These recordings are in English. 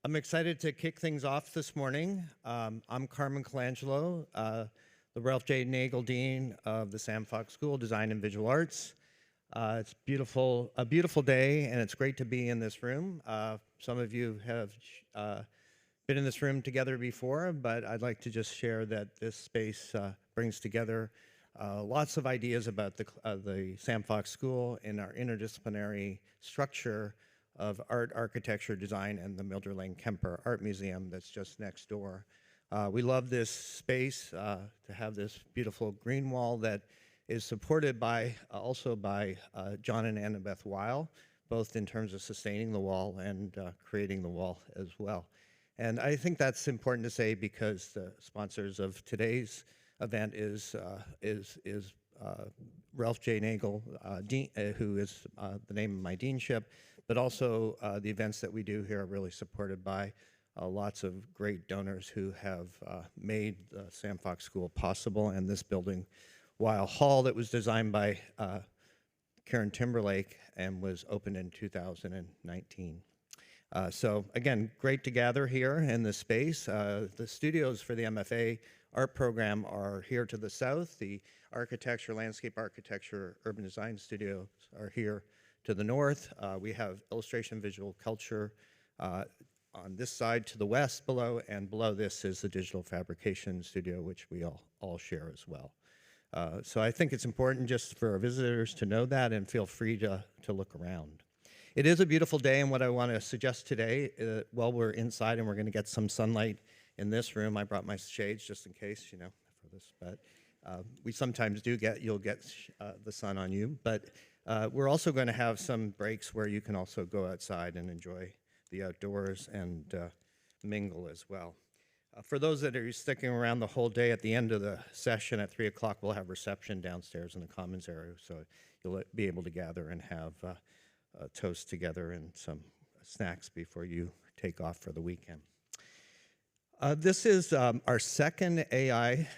I'm excited to kick things off this morning. I'm Carmen Colangelo, the Ralph J. Nagel Dean of the Sam Fox School of Design and Visual Arts. It's a beautiful day, and it's great to be in this room. Some of you have been in this room together before, but I'd like to just share that this space brings together lots of ideas about the Sam Fox School and our interdisciplinary structure of art, architecture, design, and the Mildred Lane Kemper Art Museum that's just next door. We love this space to have this beautiful green wall that is supported by also by John and Annabeth Weil, both in terms of sustaining the wall and creating the wall as well. And I think that's important to say because the sponsors of today's event is Ralph J. Nagel, Dean, who is the name of my deanship, but also the events that we do here are really supported by lots of great donors who have made the Sam Fox School possible, and this building, Weil Hall, that was designed by Karen Timberlake and was opened in 2019. So again, great to gather here in this space. The studios for the MFA art program are here to the south. The architecture, landscape architecture, urban design studios are here to the north. We have illustration, visual culture on this side to the west below, and below this is the digital fabrication studio, which we all share as well. So I think it's important just for our visitors to know that and feel free to look around. It is a beautiful day, and what I want to suggest today, while we're inside and we're going to get some sunlight in this room, I brought my shades just in case, you know, for this, but we sometimes you'll get the sun on you, but we're also going to have some breaks where you can also go outside and enjoy the outdoors and mingle as well. For those that are sticking around the whole day, at the end of the session at 3 o'clock, we'll have reception downstairs in the commons area, so you'll be able to gather and have toast together and some snacks before you take off for the weekend. This is our second AI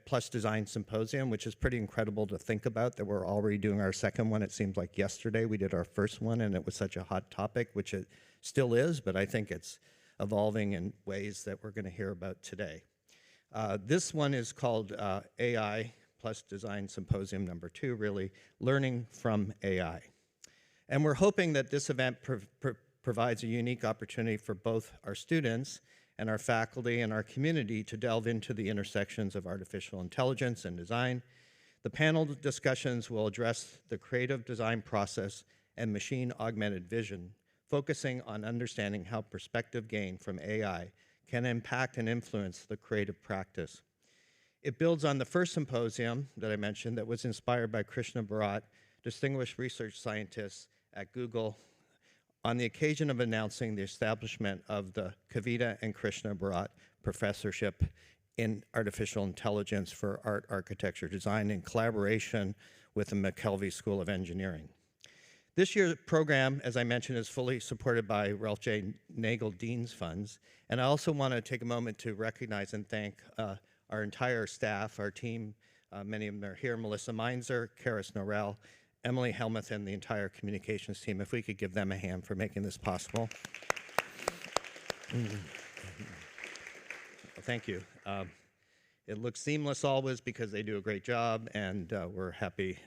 plus design symposium, which is pretty incredible to think about that we're already doing our second one. It seems like yesterday we did our first one and it was such a hot topic, which it still is, but I think it's evolving in ways that we're going to hear about today. This one is called AI plus design symposium number 2, really learning from AI. And we're hoping that this event provides a unique opportunity for both our students and our faculty and our community to delve into the intersections of artificial intelligence and design. The panel discussions will address the creative design process and machine-augmented vision, focusing on understanding how perspective gained from AI can impact and influence the creative practice. It builds on the first symposium that I mentioned that was inspired by Krishna Bharat, distinguished research scientist at Google, on the occasion of announcing the establishment of the Kavita and Krishna Bharat Professorship in Artificial Intelligence for Art, Architecture, Design in collaboration with the McGill School of Engineering. This year's program, as I mentioned, is fully supported by Ralph J. Nagel Dean's funds, and I also want to take a moment to recognize and thank our entire staff, our team. Many of them are here: Melissa Meinzer, Karis Norell, Emily Helmuth, and the entire communications team. If we could give them a hand for making this possible. Thank you. It looks seamless always because they do a great job, and we're happy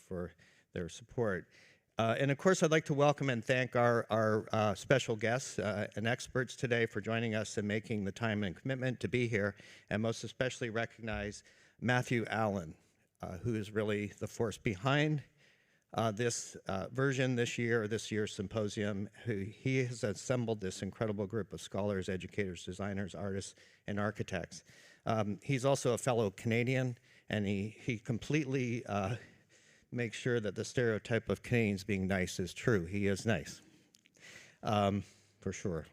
for their support. And of course, I'd like to welcome and thank our special guests and experts today for joining us and making the time and commitment to be here, and most especially recognize Matthew Allen, who is really the force behind this version this year's symposium. He has assembled this incredible group of scholars, educators, designers, artists, and architects. He's also a fellow Canadian, and he completely makes sure that the stereotype of Canadians being nice is true. He is nice, for sure.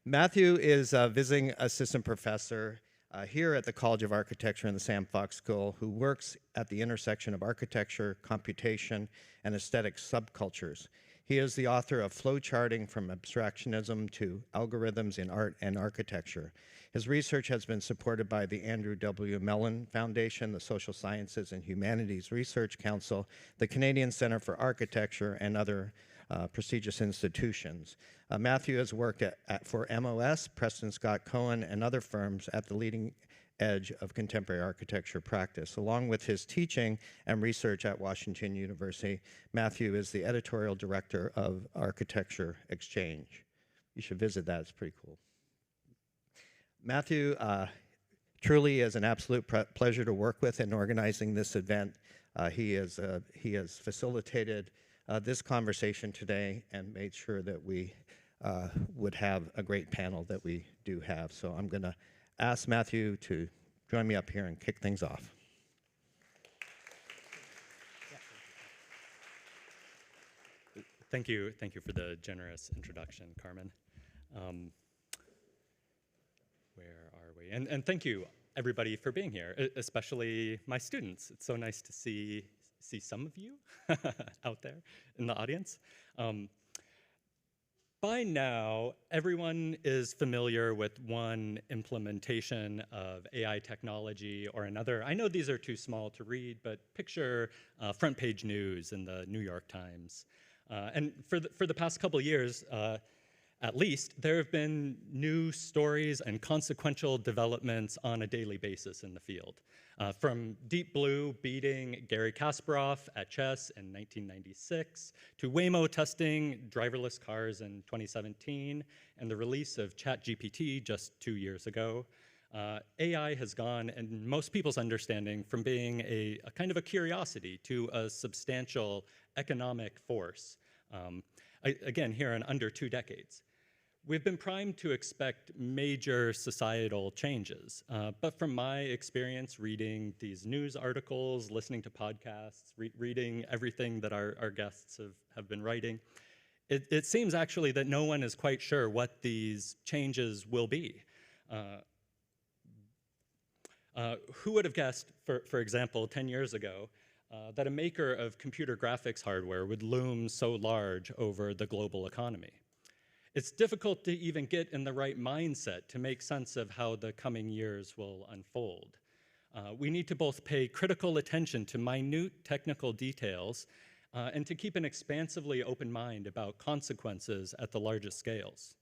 Matthew is a visiting assistant professor here at the College of Architecture in the Sam Fox School, who works at the intersection of architecture, computation, and aesthetic subcultures. He is the author of Flowcharting from Abstractionism to Algorithms in Art and Architecture. His research has been supported by the Andrew W. Mellon Foundation, the Social Sciences and Humanities Research Council, the Canadian Centre for Architecture, and other prestigious institutions. Matthew has worked for MOS, Preston Scott Cohen, and other firms at the leading edge of contemporary architecture practice. Along with his teaching and research at Washington University, Matthew is the editorial director of Architecture Exchange. You should visit that, it's pretty cool. Matthew truly is an absolute pleasure to work with in organizing this event. He has facilitated this conversation today and made sure that we would have a great panel that we do have. So I'm going to ask Matthew to join me up here and kick things off. Thank you for the generous introduction, Carmen. Where are we? And thank you, everybody, for being here, especially my students. It's so nice to see some of you out there in the audience. By now, everyone is familiar with one implementation of AI technology or another. I know these are too small to read, but picture front page news in the New York Times. And for the past couple of years, at least, there have been new stories and consequential developments on a daily basis in the field. From Deep Blue beating Garry Kasparov at chess in 1996, to Waymo testing driverless cars in 2017, and the release of ChatGPT just 2 years ago, AI has gone, in most people's understanding, from being a kind of a curiosity to a substantial economic force. Again, here in under 2 decades. We've been primed to expect major societal changes, but from my experience reading these news articles, listening to podcasts, reading everything that our guests have been writing, it seems actually that no one is quite sure what these changes will be. Who would have guessed, for example, 10 years ago, that a maker of computer graphics hardware would loom so large over the global economy? It's difficult to even get in the right mindset to make sense of how the coming years will unfold. We need to both pay critical attention to minute technical details and to keep an expansively open mind about consequences at the largest scales.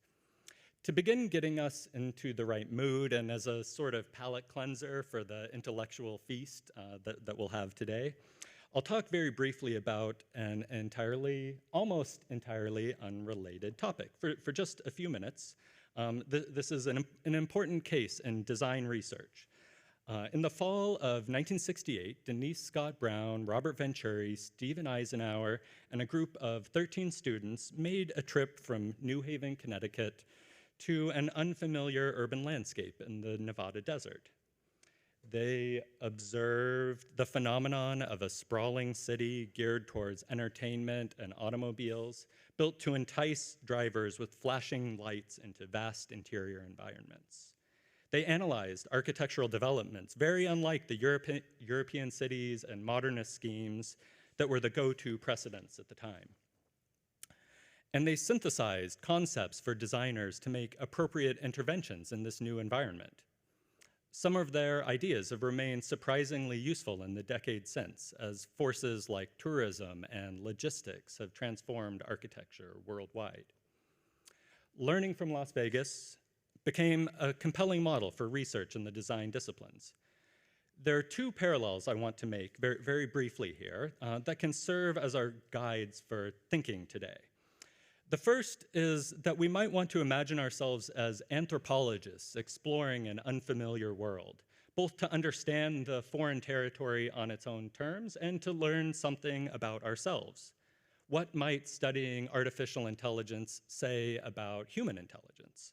To begin getting us into the right mood and as a sort of palate cleanser for the intellectual feast that we'll have today, I'll talk very briefly about an almost entirely unrelated topic for just a few minutes. This is an important case in design research. In the fall of 1968, Denise Scott Brown, Robert Venturi, Stephen Eisenhower, and a group of 13 students made a trip from New Haven, Connecticut, to an unfamiliar urban landscape in the Nevada desert. They observed the phenomenon of a sprawling city geared towards entertainment and automobiles, built to entice drivers with flashing lights into vast interior environments. They analyzed architectural developments, very unlike the European cities and modernist schemes that were the go-to precedents at the time. And they synthesized concepts for designers to make appropriate interventions in this new environment. Some of their ideas have remained surprisingly useful in the decades since, as forces like tourism and logistics have transformed architecture worldwide. Learning from Las Vegas became a compelling model for research in the design disciplines. There are 2 parallels I want to make very, very briefly here that can serve as our guides for thinking today. The first is that we might want to imagine ourselves as anthropologists exploring an unfamiliar world, both to understand the foreign territory on its own terms and to learn something about ourselves. What might studying artificial intelligence say about human intelligence?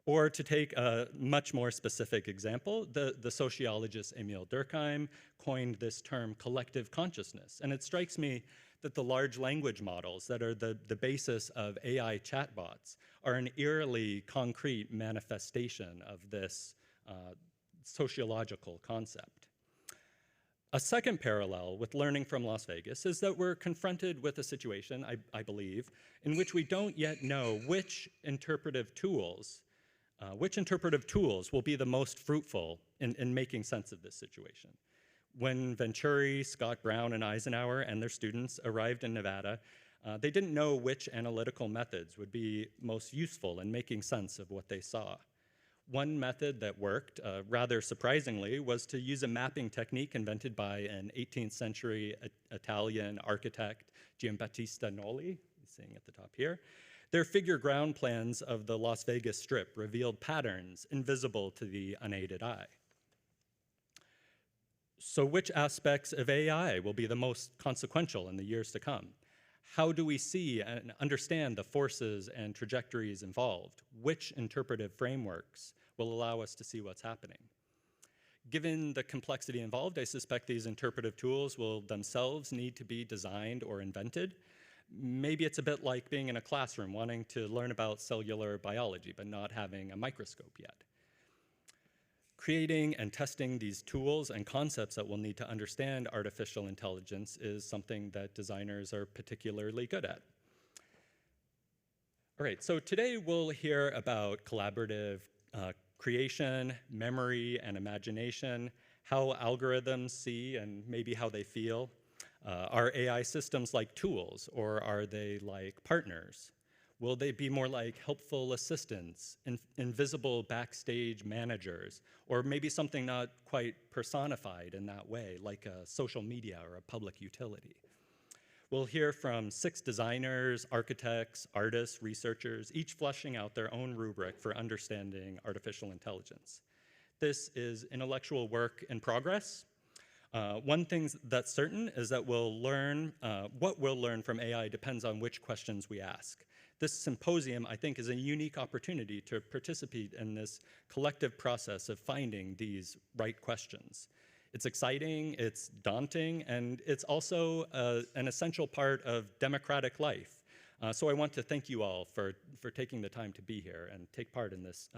Or to take a much more specific example, the sociologist Emile Durkheim coined this term collective consciousness, and it strikes me that the large language models that are the basis of AI chatbots are an eerily concrete manifestation of this sociological concept. A second parallel with learning from Las Vegas is that we're confronted with a situation, I believe, in which we don't yet know which interpretive tools will be the most fruitful in making sense of this situation. When Venturi, Scott Brown, and Eisenhower and their students arrived in Nevada, They didn't know which analytical methods would be most useful in making sense of what they saw. One method that worked, rather surprisingly, was to use a mapping technique invented by an 18th century Italian architect, Giambattista Nolli, seeing at the top here. Their figure ground plans of the Las Vegas Strip revealed patterns invisible to the unaided eye. So which aspects of AI will be the most consequential in the years to come? How do we see and understand the forces and trajectories involved? Which interpretive frameworks will allow us to see what's happening? Given the complexity involved, I suspect these interpretive tools will themselves need to be designed or invented. Maybe it's a bit like being in a classroom wanting to learn about cellular biology but not having a microscope yet. Creating and testing these tools and concepts that we'll need to understand artificial intelligence is something that designers are particularly good at. All right, so today we'll hear about collaborative creation, memory, and imagination, how algorithms see and maybe how they feel. Are AI systems like tools, or are they like partners? Will they be more like helpful assistants, invisible backstage managers, or maybe something not quite personified in that way, like a social media or a public utility? We'll hear from 6 designers, architects, artists, researchers, each fleshing out their own rubric for understanding artificial intelligence. This is intellectual work in progress. One thing that's certain is that what we'll learn from AI depends on which questions we ask. This symposium, I think, is a unique opportunity to participate in this collective process of finding these right questions. It's exciting, it's daunting, and it's also an essential part of democratic life. So I want to thank you all for taking the time to be here and take part in this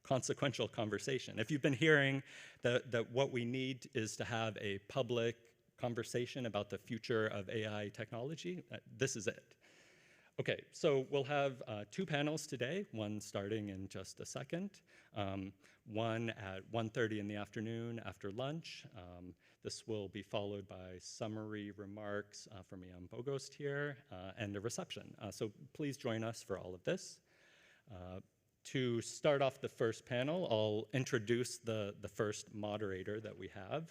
consequential conversation. If you've been hearing that what we need is to have a public conversation about the future of AI technology, this is it. Okay, so we'll have 2 panels today, one starting in just a second, one at 1:30 in the afternoon after lunch. This will be followed by summary remarks from Jan Bogost here and a reception. So please join us for all of this. To start off the first panel, I'll introduce the first moderator that we have,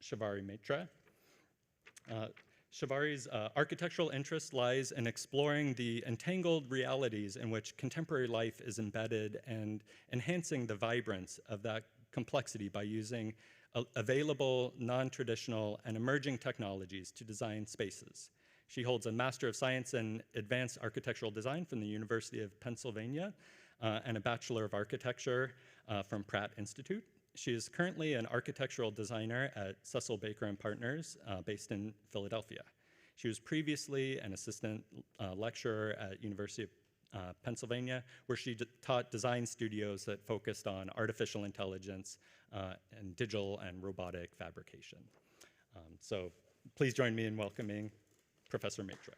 Sharvari Mhatre. Sharvari's architectural interest lies in exploring the entangled realities in which contemporary life is embedded and enhancing the vibrance of that complexity by using available, non-traditional, and emerging technologies to design spaces. She holds a Master of Science in Advanced Architectural Design from the University of Pennsylvania and a Bachelor of Architecture from Pratt Institute. She is currently an architectural designer at Cecil Baker & Partners, based in Philadelphia. She was previously an assistant lecturer at University of Pennsylvania, where she taught design studios that focused on artificial intelligence and digital and robotic fabrication. So please join me in welcoming Professor Mhatre.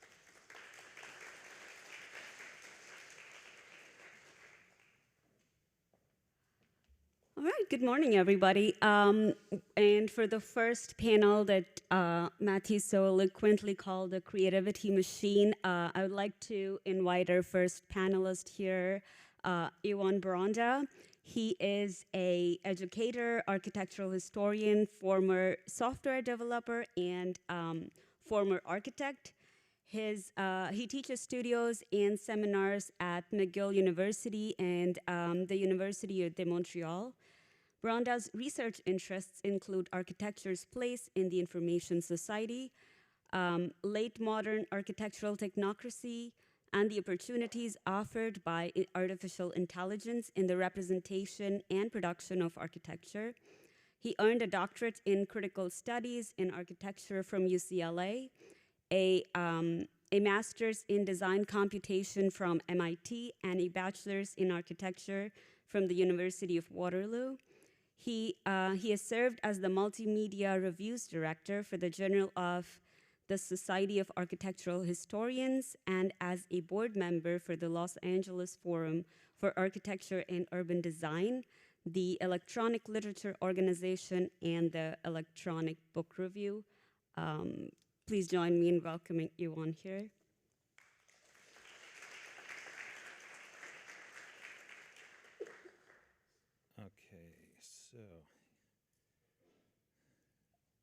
All right, good morning, everybody. And for the first panel that Matthew so eloquently called the creativity machine, I would like to invite our first panelist here, Ewan Branda. He is an educator, architectural historian, former software developer, and former architect. He teaches studios and seminars at McGill University and the University de Montreal. Branda's research interests include architecture's place in the information society, late modern architectural technocracy, and the opportunities offered by artificial intelligence in the representation and production of architecture. He earned a doctorate in critical studies in architecture from UCLA, a master's in design computation from MIT, and a bachelor's in architecture from the University of Waterloo. He has served as the Multimedia Reviews Director for the Journal of the Society of Architectural Historians and as a board member for the Los Angeles Forum for Architecture and Urban Design, the Electronic Literature Organization, and the Electronic Book Review. Please join me in welcoming Ewan here. So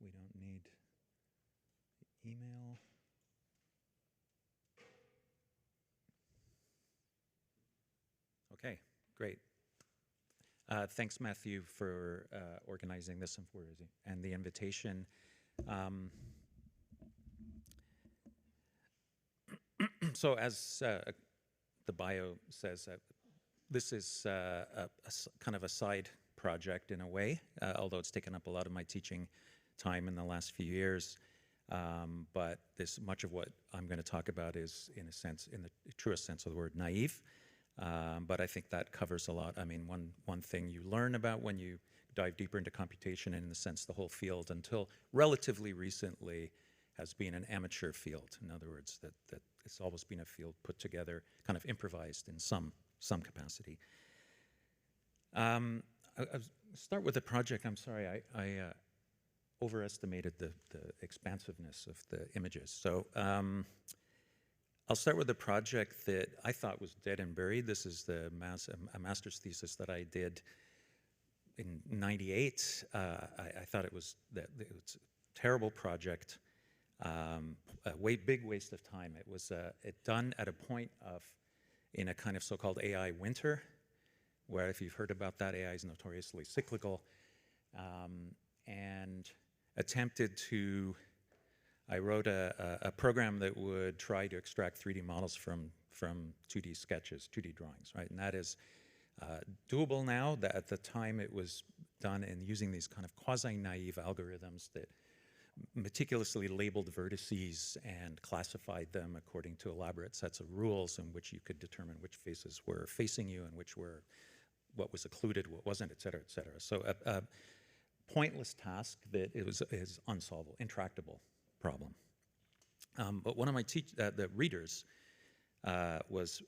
we don't need email. Okay, great. Thanks, Matthew, for organizing this and the invitation. So as the bio says, this is kind of a side project in a way, although it's taken up a lot of my teaching time in the last few years. But much of what I'm going to talk about is, in a sense, in the truest sense of the word, naive. But I think that covers a lot. I mean, one thing you learn about when you dive deeper into computation, and in the sense the whole field until relatively recently has been an amateur field. In other words, that it's always been a field put together, kind of improvised in some capacity. I'll start with the project. I'm sorry, I overestimated the expansiveness of the images. So I'll start with the project that I thought was dead and buried. This is a master's thesis that I did in '98. I thought it was a terrible project, big waste of time. It was done at a point in a kind of so-called AI winter, where, if you've heard about that, AI is notoriously cyclical, and attempted to. I wrote a program that would try to extract 3D models from 2D sketches, 2D drawings, right? And that is doable now. That at the time it was done in using these kind of quasi-naive algorithms that meticulously labeled vertices and classified them according to elaborate sets of rules in which you could determine which faces were facing you and what was occluded, what wasn't, et cetera, et cetera. So a pointless task that is unsolvable, intractable problem. But one of my the readers was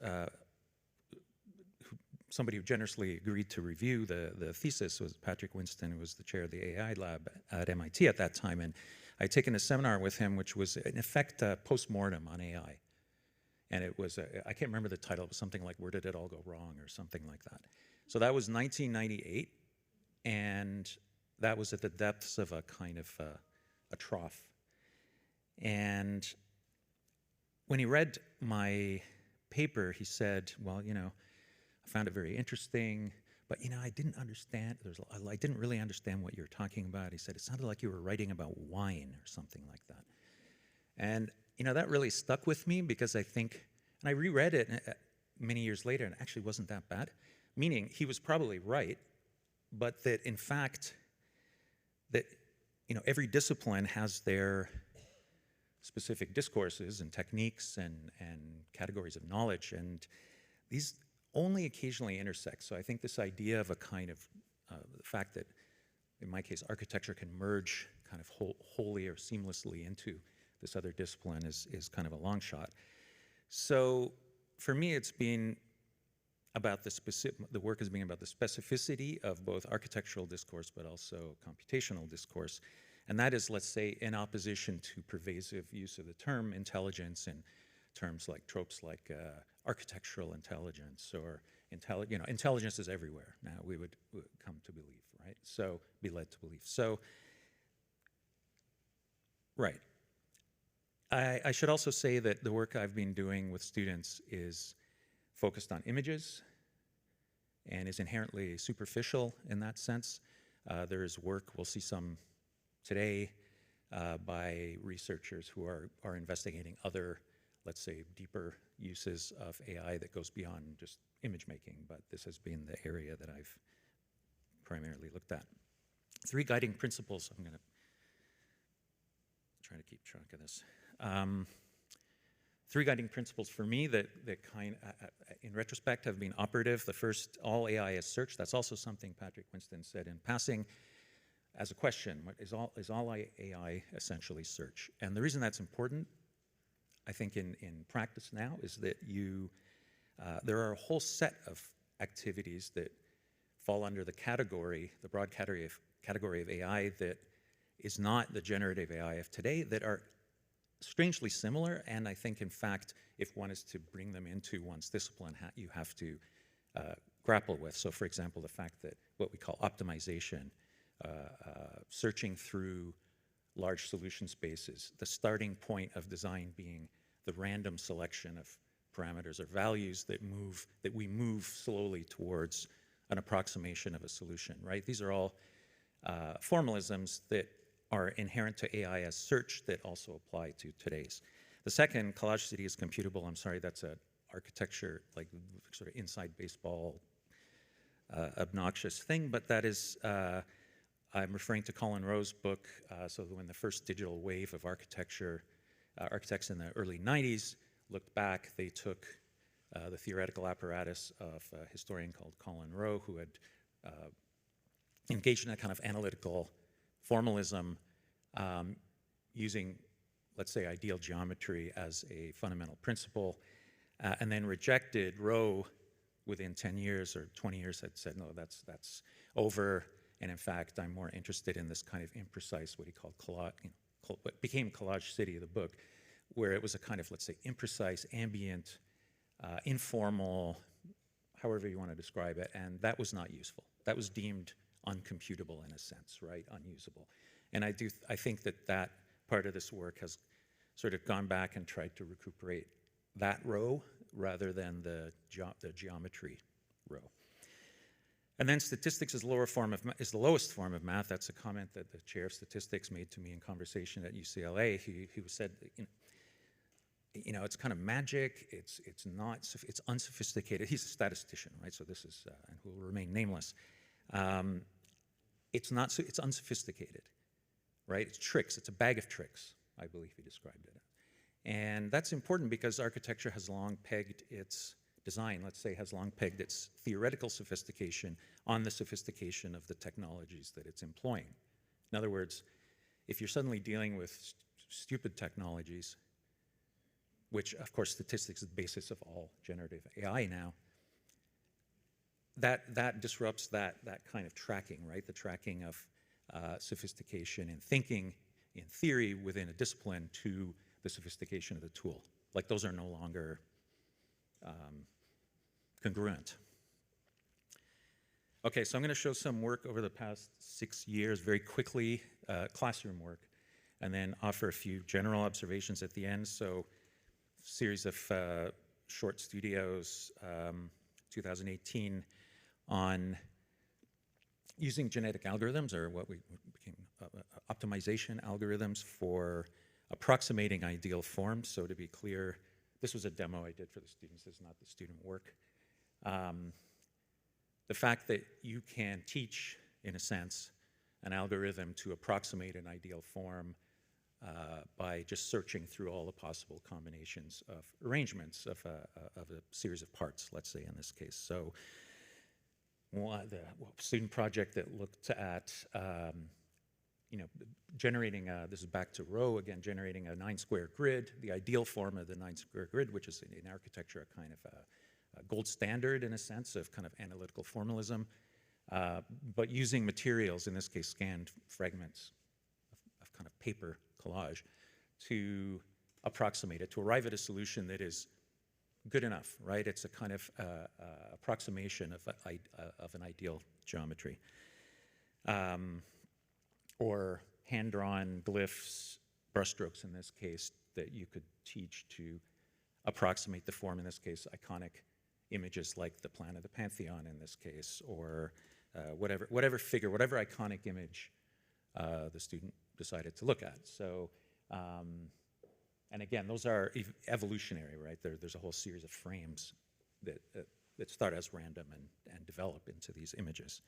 somebody who generously agreed to review the thesis was Patrick Winston, who was the chair of the AI lab at MIT at that time. And I'd taken a seminar with him, which was, in effect, a post-mortem on AI. And it was, I can't remember the title, it was something like, "Where Did It All Go Wrong?" or something like that. So that was 1998, and that was at the depths of a kind of a trough. And when he read my paper, he said, "Well, I found it very interesting, but I didn't understand. I didn't really understand what you're talking about." He said, "It sounded like you were writing about wine or something like that." And that really stuck with me, because I think, and I reread it many years later, and it actually wasn't that bad. Meaning, he was probably right, but that in fact, that every discipline has their specific discourses and techniques and categories of knowledge, and these only occasionally intersect. So I think this idea of a kind of the fact that, in my case, architecture can merge kind of wholly or seamlessly into this other discipline is kind of a long shot. So for me, it's been about the work has been about the specificity of both architectural discourse but also computational discourse. And that is, let's say, in opposition to pervasive use of the term intelligence in terms like tropes like architectural intelligence or intelligence is everywhere now, we would come to believe, right? So be led to believe. So, right. I should also say that the work I've been doing with students is focused on images and is inherently superficial in that sense. There is work, we'll see some today, by researchers who are investigating other, let's say, deeper uses of AI that goes beyond just image making, but this has been the area that I've primarily looked at. 3 guiding principles. I'm going to try to keep track of this. 3 guiding principles for me that in retrospect, have been operative. The first, all AI is search. That's also something Patrick Winston said in passing as a question. Is all AI essentially search? And the reason that's important, I think, in practice now, is that there are a whole set of activities that fall under the broad category of AI that is not the generative AI of today, that are strangely similar. And I think, in fact, if one is to bring them into one's discipline, you have to grapple with. So for example, the fact that what we call optimization, searching through large solution spaces, the starting point of design being the random selection of parameters or values that we move slowly towards an approximation of a solution, right? These are all formalisms that are inherent to AI as search that also apply to today's. The second, collage city is computable. I'm sorry, that's an architecture, like sort of inside baseball, obnoxious thing, but that is, I'm referring to Colin Rowe's book. So when the first digital wave of architecture, architects in the early 90s looked back, they took the theoretical apparatus of a historian called Colin Rowe, who had engaged in a kind of analytical formalism using, let's say, ideal geometry as a fundamental principle, and then rejected. Rowe, within 10 years or 20 years, had said, no, that's over. And in fact, I'm more interested in this kind of imprecise, what he called collage, what became Collage City, the book, where it was a kind of, let's say, imprecise, ambient, informal, however you want to describe it, and that was not useful. That was deemed uncomputable in a sense, right? Unusable. And I think that part of this work has sort of gone back and tried to recuperate that row rather than the geometry row. And then statistics is the lowest form of math. That's a comment that the chair of statistics made to me in conversation at UCLA. He said, you know, it's kind of magic. It's unsophisticated. He's a statistician, right? So this is, and who will remain nameless. It's unsophisticated, right? It's tricks. It's a bag of tricks, I believe he described it. And that's important because architecture has long pegged its design, let's say, has long pegged its theoretical sophistication on the sophistication of the technologies that it's employing. In other words, if you're suddenly dealing with stupid technologies, which of course statistics is the basis of all generative AI now, that disrupts that kind of tracking, right? The tracking of sophistication in thinking, in theory, within a discipline to the sophistication of the tool. Like those are no longer congruent. Okay, so I'm going to show some work over the past 6 years very quickly, classroom work, and then offer a few general observations at the end. So series of short studios, 2018, on using genetic algorithms, or what became optimization algorithms for approximating ideal forms. So to be clear, this was a demo I did for the students. This is not the student work. The fact that you can teach, in a sense, an algorithm to approximate an ideal form by just searching through all the possible combinations of arrangements of a series of parts, let's say in this case. So the student project that looked at generating, this is back to Rowe again, generating a 9-square grid, the ideal form of the 9-square grid, which is in architecture a kind of a gold standard in a sense of kind of analytical formalism, but using materials, in this case scanned fragments of kind of paper collage, to approximate it, to arrive at a solution that is good enough, right? It's a kind of approximation of an ideal geometry. Or hand-drawn glyphs, brushstrokes in this case, that you could teach to approximate the form, in this case, iconic images like the plan of the Pantheon in this case, or whatever figure, whatever iconic image the student decided to look at. So, and again, those are evolutionary, right? There's a whole series of frames that start as random and develop into these images.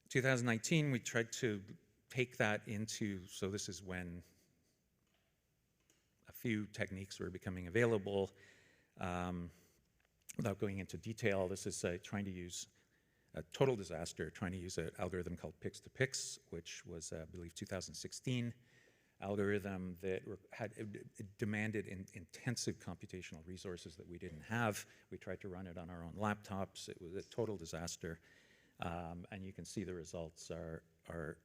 2019, we tried to take that into, so this is when a few techniques were becoming available. Without going into detail, this is trying to use a total disaster, trying to use an algorithm called Pix2Pix, which was, I believe, 2016 algorithm that it demanded intensive computational resources that we didn't have. We tried to run it on our own laptops. It was a total disaster. And you can see the results are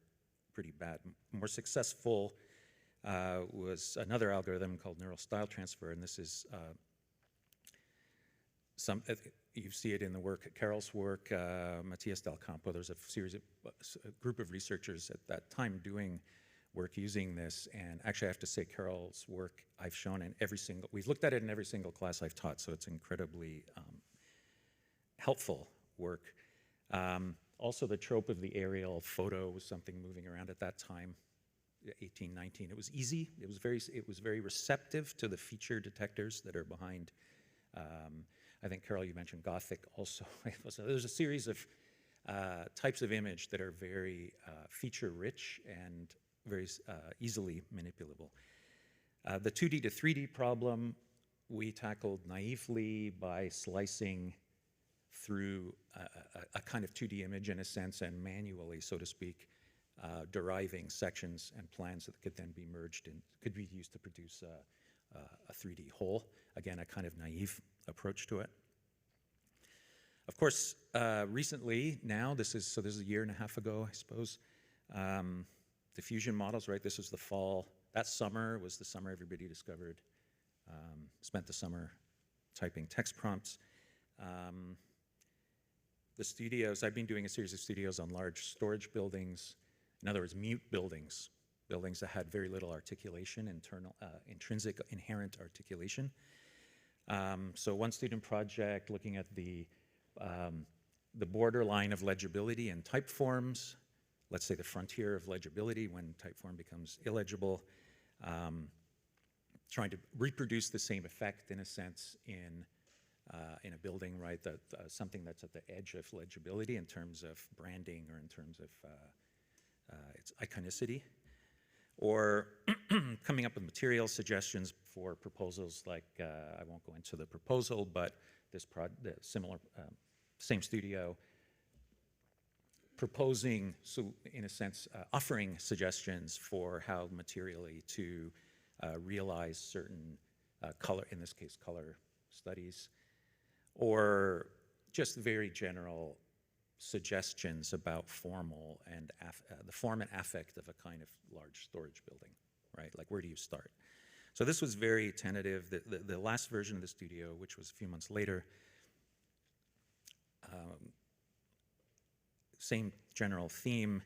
pretty bad. More successful was another algorithm called neural style transfer, and this is you see it in the work, Karel's work, Matthias Del Campo. There's a group of researchers at that time doing work using this, and actually I have to say Karel's work I've shown in we've looked at it in every single class I've taught, so it's incredibly helpful work. Also the trope of the aerial photo was something moving around at that time, 1819. It was easy, it was very receptive to the feature detectors that are behind. I think, Karel, you mentioned Gothic also. There's a series of types of image that are very feature-rich and very easily manipulable. The 2D to 3D problem we tackled naively by slicing through a kind of 2D image in a sense and manually, so to speak, deriving sections and plans that could then be merged and could be used to produce a 3D whole. Again, a kind of naive approach to it. Of course, recently, now, this is a year and a half ago, I suppose, diffusion models, right? This was the fall. That summer was the summer everybody discovered, spent the summer typing text prompts. The studios, I've been doing a series of studios on large storage buildings, in other words, mute buildings, buildings that had very little articulation, intrinsic, inherent articulation. So one student project looking at the borderline of legibility and type forms, let's say the frontier of legibility when type form becomes illegible, trying to reproduce the same effect in a sense in a building, right? Something that's at the edge of legibility in terms of branding or in terms of its iconicity. Or coming up with material suggestions for proposals like, I won't go into the proposal, but same studio, proposing, so in a sense, offering suggestions for how materially to realize certain color, in this case, color studies, or just very general suggestions about formal and the form and affect of a kind of large storage building, right? Like, where do you start? So this was very tentative. The last version of the studio, which was a few months later, same general theme,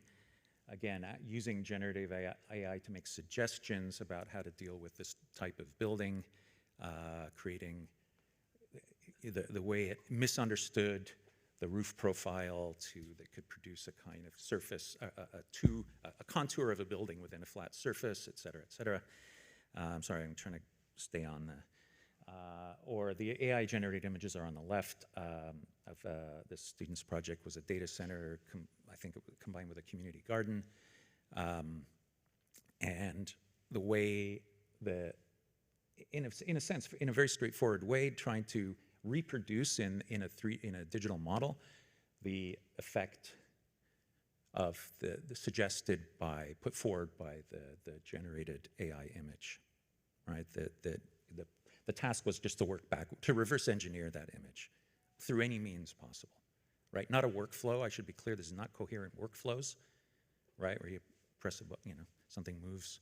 again, using generative AI to make suggestions about how to deal with this type of building, creating the way it misunderstood the roof profile that could produce a kind of surface, a contour of a building within a flat surface, et cetera, et cetera. I'm sorry, I'm trying to stay on the, or the AI-generated images are on the left of this student's project was a data center, I think it was combined with a community garden. And the way in a sense, in a very straightforward way, trying to reproduce in a digital model the effect of the suggested put forward by the generated AI image, right? The task was just to work back, to reverse engineer that image through any means possible, right? Not a workflow, I should be clear, this is not coherent workflows, right? Where you press a button, something moves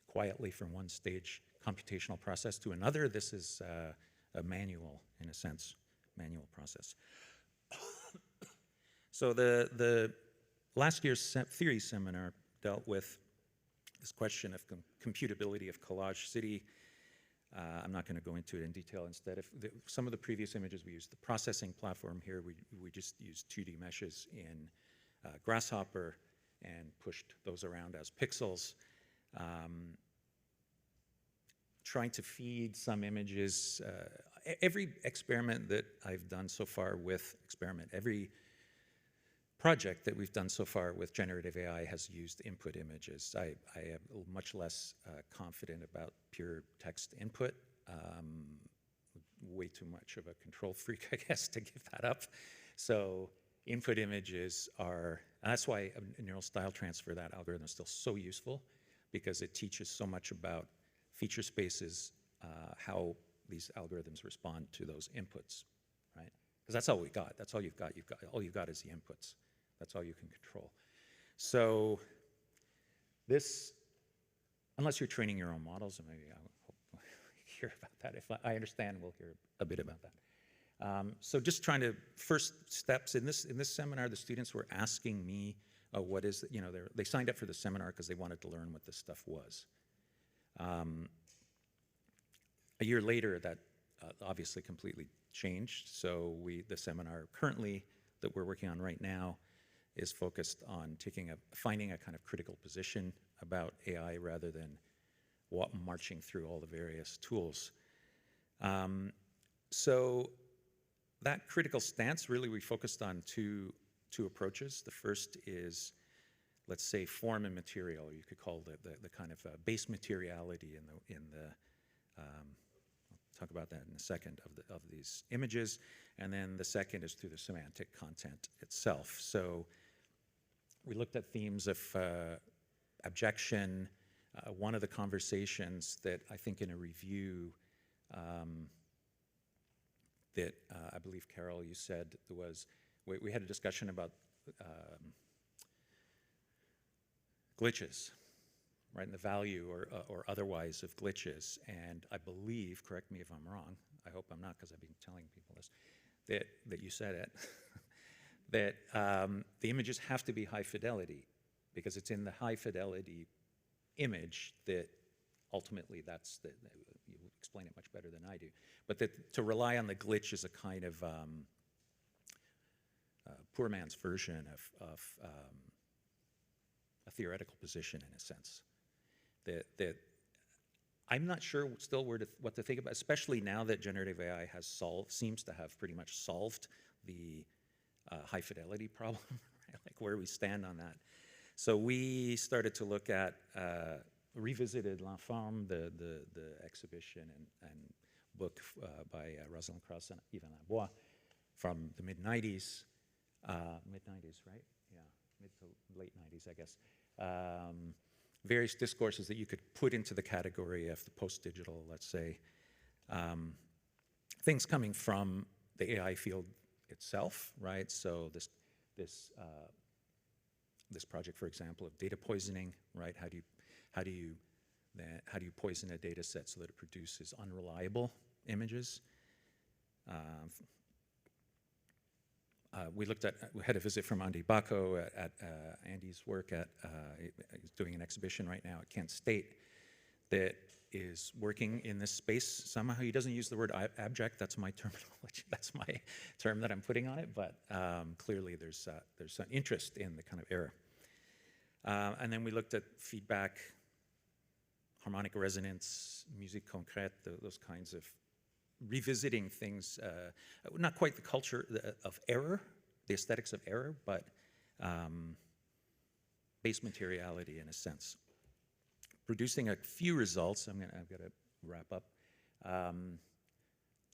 quietly from one stage computational process to another. This is a manual, in a sense, manual process. So the last year's theory seminar dealt with this question of computability of collage city. I'm not going to go into it in detail. Instead, some of the previous images we used the processing platform here. We just used 2D meshes in Grasshopper and pushed those around as pixels. Trying to feed some images. Every experiment that I've done so far every project that we've done so far with generative AI has used input images. I am much less confident about pure text input. Way too much of a control freak, I guess, to give that up. So input images and that's why a neural style transfer, that algorithm is still so useful, because it teaches so much about feature spaces, how these algorithms respond to those inputs, right? Because that's all we got. That's all you've got. All you've got is the inputs. That's all you can control. So this, unless you're training your own models, and maybe I'll hear about that. If I understand, we'll hear a bit about that. So just trying to, first steps in this seminar, the students were asking me, what is, they signed up for the seminar because they wanted to learn what this stuff was. A year later, that obviously completely changed. So the seminar currently that we're working on right now is focused on finding a kind of critical position about AI rather than marching through all the various tools. So that critical stance, really we focused on two approaches. The first is, let's say, form and material. You could call the kind of base materiality in the I'll talk about that in a second, of these images. And then the second is through the semantic content itself. So we looked at themes of abjection. One of the conversations that I think in a review that I believe, Karel, you said was, we had a discussion about glitches, right, and the value or otherwise of glitches. And I believe, correct me if I'm wrong, I hope I'm not because I've been telling people this, that you said it, that the images have to be high fidelity because it's in the high fidelity image that ultimately you explain it much better than I do, but that to rely on the glitch is a kind of poor man's version of a theoretical position in a sense. That I'm not sure still what to think about, especially now that generative AI seems to have pretty much solved the high fidelity problem, right? Like where we stand on that. So we started to look at, revisited L'Enfant, the exhibition and book by Rosalind Krauss and Yvan Labois from the mid-90s, mid-90s, right? Yeah, mid to late 90s, I guess. Various discourses that you could put into the category of the post-digital, let's say. Things coming from the AI field itself, right? So this project, for example, of data poisoning, right? How do you poison a data set so that it produces unreliable images? We had a visit from Andy Bacco at Andy's work he's doing an exhibition right now at Kent State that is working in this space. Somehow he doesn't use the word abject, that's my terminology, that's my term that I'm putting on it, but clearly there's an interest in the kind of error. And then we looked at feedback, harmonic resonance, musique concrète, those kinds of revisiting things, not quite the culture of error, the aesthetics of error, but base materiality in a sense. Producing a few results, I've got to wrap up,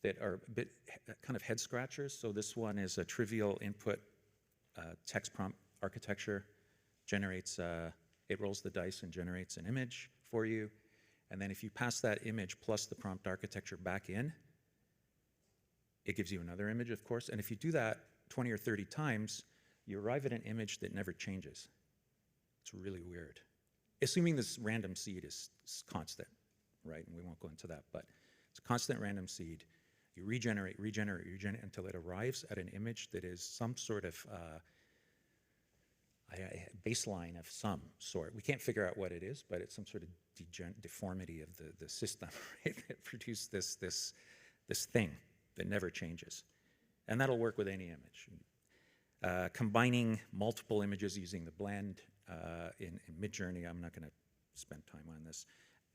that are a bit kind of head scratchers. So this one is a trivial input text prompt architecture, generates, it rolls the dice and generates an image for you. And then if you pass that image plus the prompt architecture back in, it gives you another image, of course. And if you do that 20 or 30 times, you arrive at an image that never changes. It's really weird. Assuming this random seed is constant, right? And we won't go into that, but it's a constant random seed. You regenerate until it arrives at an image that is some sort of baseline of some sort. We can't figure out what it is, but it's some sort of deformity of the system, right? That produced this thing that never changes. And that'll work with any image. Combining multiple images using the blend in Midjourney, I'm not going to spend time on this.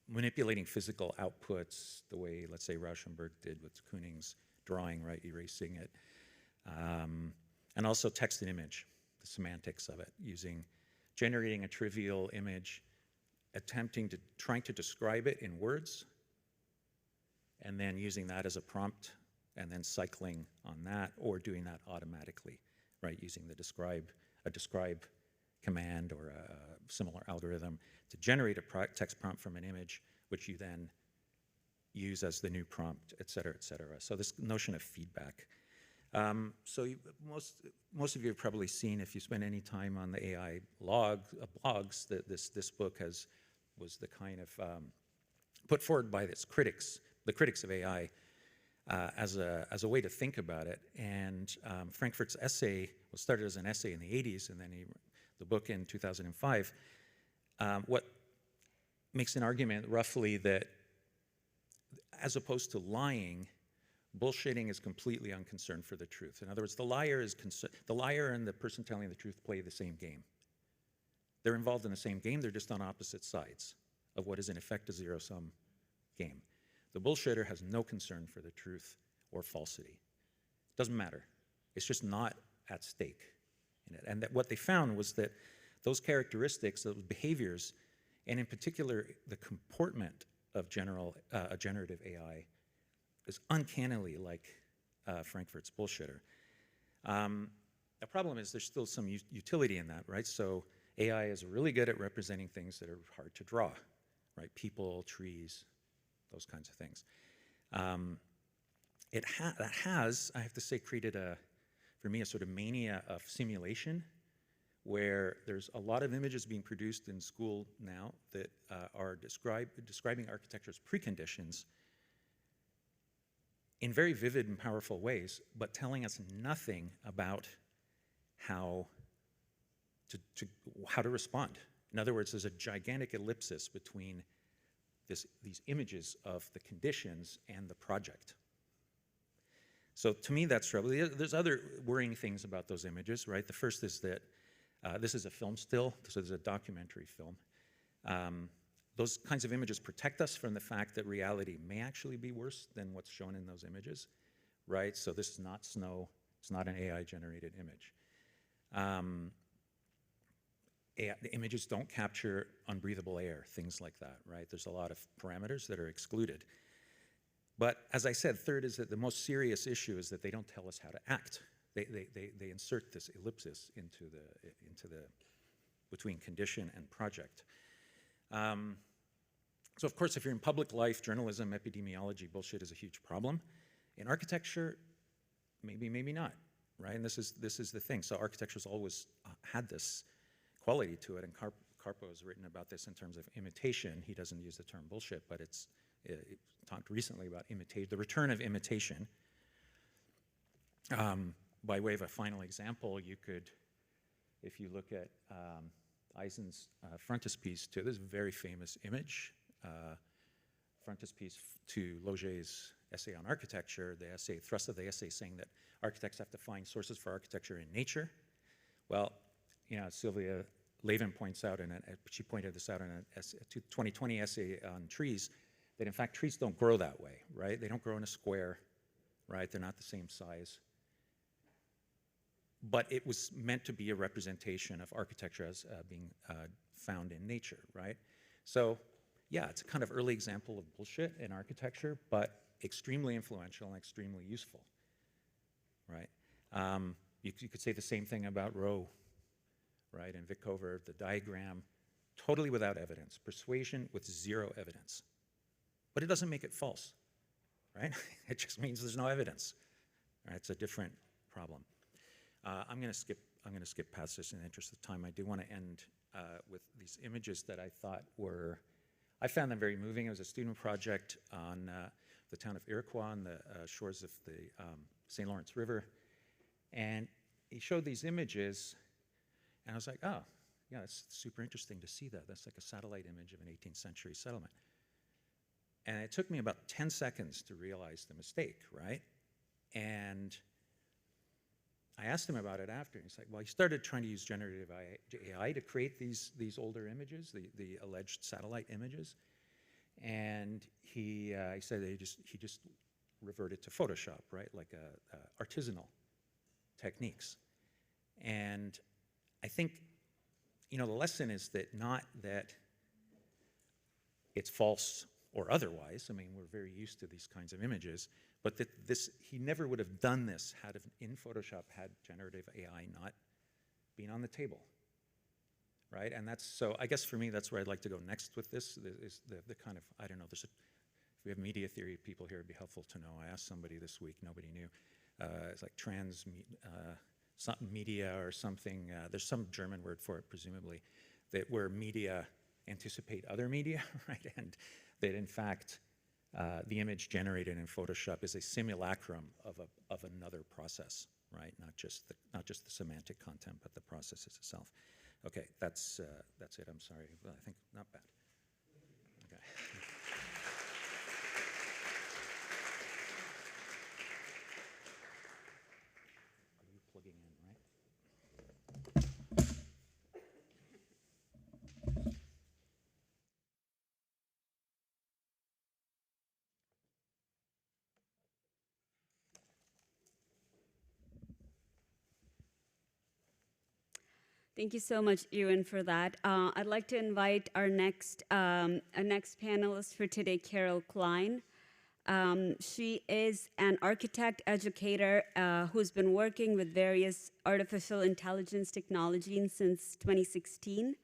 Manipulating physical outputs the way, let's say, Rauschenberg did with Koenig's drawing, right, erasing it. And also text and image, the semantics of it, generating a trivial image, trying to describe it in words, and then using that as a prompt, and then cycling on that, or doing that automatically, right, using a describe command or a similar algorithm to generate a text prompt from an image, which you then use as the new prompt, et cetera, et cetera. So this notion of feedback. So most of you have probably seen, if you spend any time on the AI blogs, that this book was the kind of put forward by the critics of AI, as a way to think about it. And Frankfurt's essay was started as an essay in the 80s, and then the book in 2005. What makes an argument roughly that, as opposed to lying, bullshitting is completely unconcerned for the truth. In other words, the liar and the person telling the truth play the same game. They're involved in the same game, they're just on opposite sides of what is in effect a zero-sum game. The bullshitter has no concern for the truth or falsity. Doesn't matter. It's just not at stake in it. And that what they found was that those characteristics, those behaviors, and in particular the comportment of generative AI is uncannily like Frankfurt's bullshitter. The problem is there's still some utility in that, right? So AI is really good at representing things that are hard to draw, right? People, trees, those kinds of things. That has, I have to say, created for me, a sort of mania of simulation, where there's a lot of images being produced in school now that are describing architecture's preconditions in very vivid and powerful ways, but telling us nothing about how to respond. In other words, there's a gigantic ellipsis between these images of the conditions and the project. So to me, that's trouble. There's other worrying things about those images, right? The first is that this is a film still, so this is a documentary film. Those kinds of images protect us from the fact that reality may actually be worse than what's shown in those images, right? So this is not snow, it's not an AI-generated image. The images don't capture unbreathable air, things like that, right? There's a lot of parameters that are excluded. But as I said, third is that the most serious issue is that they don't tell us how to act. They insert this ellipsis into the between condition and project. So of course, if you're in public life, journalism, epidemiology, bullshit is a huge problem. In architecture, maybe not, right? And this is the thing. So architecture's always had this quality to it, and Carpo has written about this in terms of imitation. He doesn't use the term bullshit, but it talked recently about the return of imitation. By way of a final example, you could, if you look at Eisen's frontispiece to this very famous image, frontispiece to Loger's essay on architecture, the essay, thrust of the essay saying that architects have to find sources for architecture in nature. Well, you know, Sylvia Levin points out, she pointed this out in a 2020 essay on trees, that in fact trees don't grow that way, right? They don't grow in a square, right? They're not the same size. But it was meant to be a representation of architecture as being found in nature, right? So yeah, it's a kind of early example of bullshit in architecture, but extremely influential and extremely useful, right? You could say the same thing about Rowe, right? And Vickover, the diagram, totally without evidence, persuasion with zero evidence. But it doesn't make it false, right? It just means there's no evidence, right? It's a different problem. I'm going to skip past this in the interest of time. I do want to end with these images that I found them very moving. It was a student project on the town of Iroquois on the shores of the St. Lawrence River. And he showed these images, and I was like, oh, yeah, it's super interesting to see that. That's like a satellite image of an 18th century settlement. And it took me about 10 seconds to realize the mistake, right? And I asked him about it after, and he's like, well, he started trying to use generative AI to create these older images, the alleged satellite images. And he said that he just reverted to Photoshop, right? Like artisanal techniques. And I think, you know, the lesson is that not that it's false or otherwise. I mean, we're very used to these kinds of images, but that he never would have done this in Photoshop had generative AI not been on the table, right? And so I guess for me, that's where I'd like to go next with this, is the kind of, I don't know, if we have media theory people here, it'd be helpful to know. I asked somebody this week, nobody knew. It's like media or something. There's some German word for it, presumably, where media anticipate other media, right? And that in fact, the image generated in Photoshop is a simulacrum of another process, right? Not just the semantic content, but the processes itself. Okay, that's it. I'm sorry. Well, I think not bad. Okay. Are you plugging in, right? Thank you so much, Ewan, for that. I'd like to invite our next panelist for today, Karel Klein. She is an architect educator who's been working with various artificial intelligence technologies since 2016.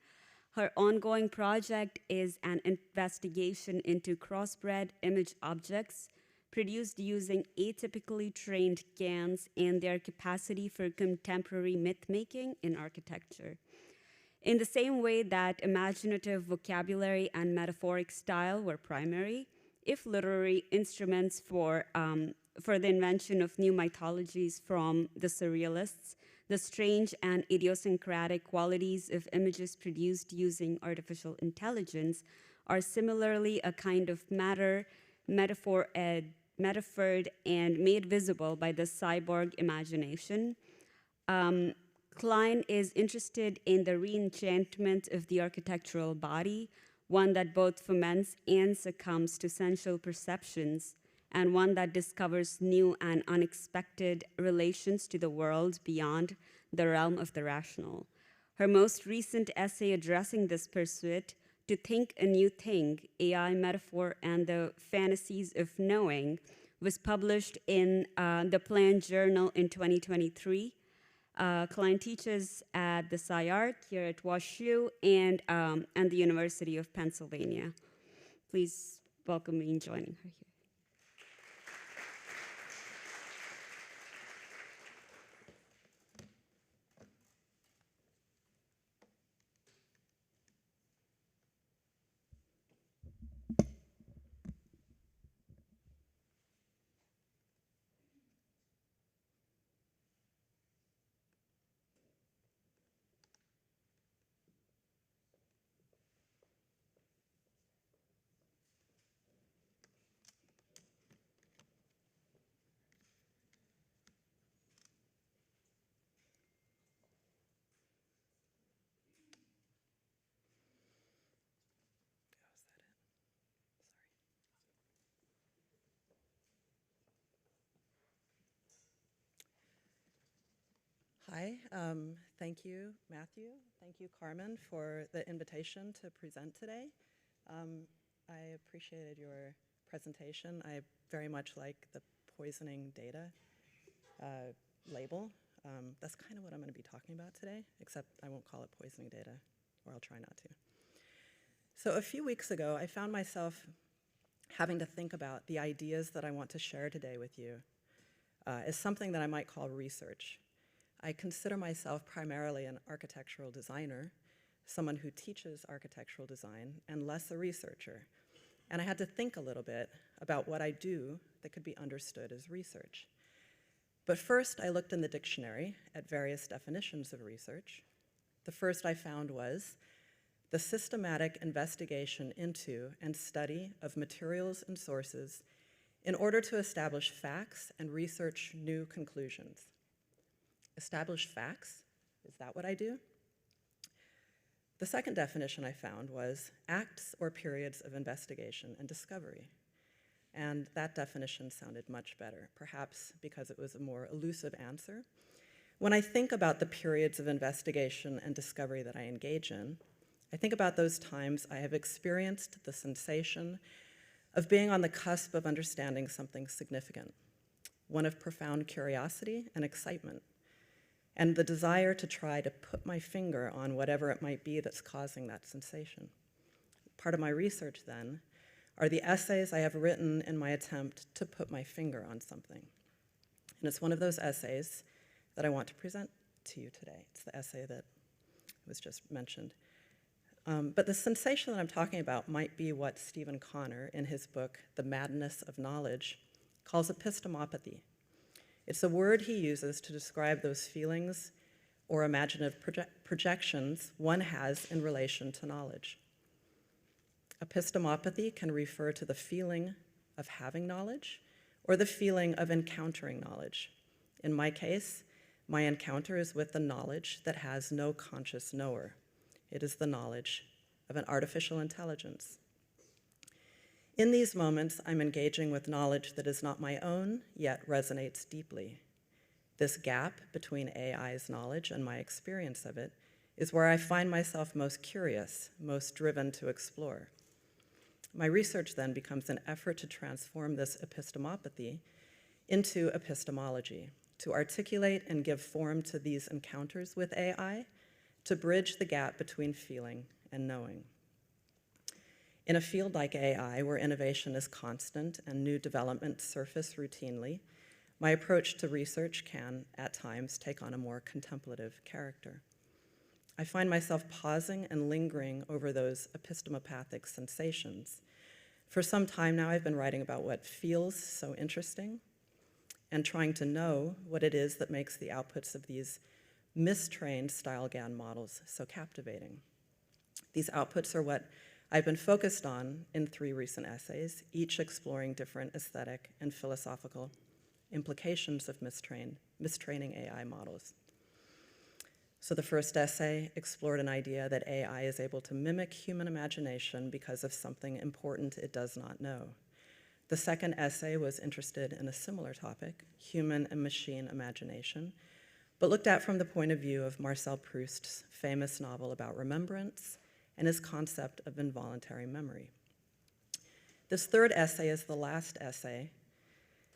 Her ongoing project is an investigation into crossbred image objects produced using atypically trained GANs and their capacity for contemporary myth-making in architecture. In the same way that imaginative vocabulary and metaphoric style were primary, if literary instruments for the invention of new mythologies from the surrealists, the strange and idiosyncratic qualities of images produced using artificial intelligence are similarly a kind of matter, metaphored and made visible by the cyborg imagination. Klein is interested in the re-enchantment of the architectural body, one that both foments and succumbs to sensual perceptions, and one that discovers new and unexpected relations to the world beyond the realm of the rational. Her most recent essay addressing this pursuit, To Think a New Thing, AI Metaphor and the Fantasies of Knowing, was published in the Plant Journal in 2023. Klein teaches at the SCI-Arc here at WashU and the University of Pennsylvania. Please welcome me in joining her here. Hi, thank you, Matthew. Thank you, Carmen, for the invitation to present today. I appreciated your presentation. I very much like the poisoning data label. That's kind of what I'm going to be talking about today, except I won't call it poisoning data, or I'll try not to. So a few weeks ago, I found myself having to think about the ideas that I want to share today with you as something that I might call research. I consider myself primarily an architectural designer, someone who teaches architectural design, and less a researcher. And I had to think a little bit about what I do that could be understood as research. But first, I looked in the dictionary at various definitions of research. The first I found was the systematic investigation into and study of materials and sources in order to establish facts and research new conclusions. Establish facts? Is that what I do? The second definition I found was acts or periods of investigation and discovery. And that definition sounded much better, perhaps because it was a more elusive answer. When I think about the periods of investigation and discovery that I engage in, I think about those times I have experienced the sensation of being on the cusp of understanding something significant, one of profound curiosity and excitement, and the desire to try to put my finger on whatever it might be that's causing that sensation. Part of my research, then, are the essays I have written in my attempt to put my finger on something. And it's one of those essays that I want to present to you today. It's the essay that was just mentioned. But the sensation that I'm talking about might be what Stephen Connor, in his book, The Madness of Knowledge, calls epistemopathy. It's a word he uses to describe those feelings or imaginative projections one has in relation to knowledge. Epistemopathy can refer to the feeling of having knowledge or the feeling of encountering knowledge. In my case, my encounter is with the knowledge that has no conscious knower. It is the knowledge of an artificial intelligence. In these moments, I'm engaging with knowledge that is not my own, yet resonates deeply. This gap between AI's knowledge and my experience of it is where I find myself most curious, most driven to explore. My research then becomes an effort to transform this epistemopathy into epistemology, to articulate and give form to these encounters with AI, to bridge the gap between feeling and knowing. In a field like AI, where innovation is constant and new developments surface routinely, my approach to research can, at times, take on a more contemplative character. I find myself pausing and lingering over those epistemopathic sensations. For some time now, I've been writing about what feels so interesting and trying to know what it is that makes the outputs of these mistrained style GAN models so captivating. These outputs are what I've been focused on in 3 recent essays, each exploring different aesthetic and philosophical implications of mistraining AI models. So the first essay explored an idea that AI is able to mimic human imagination because of something important it does not know. The second essay was interested in a similar topic, human and machine imagination, but looked at from the point of view of Marcel Proust's famous novel about remembrance and his concept of involuntary memory. This third essay is the last essay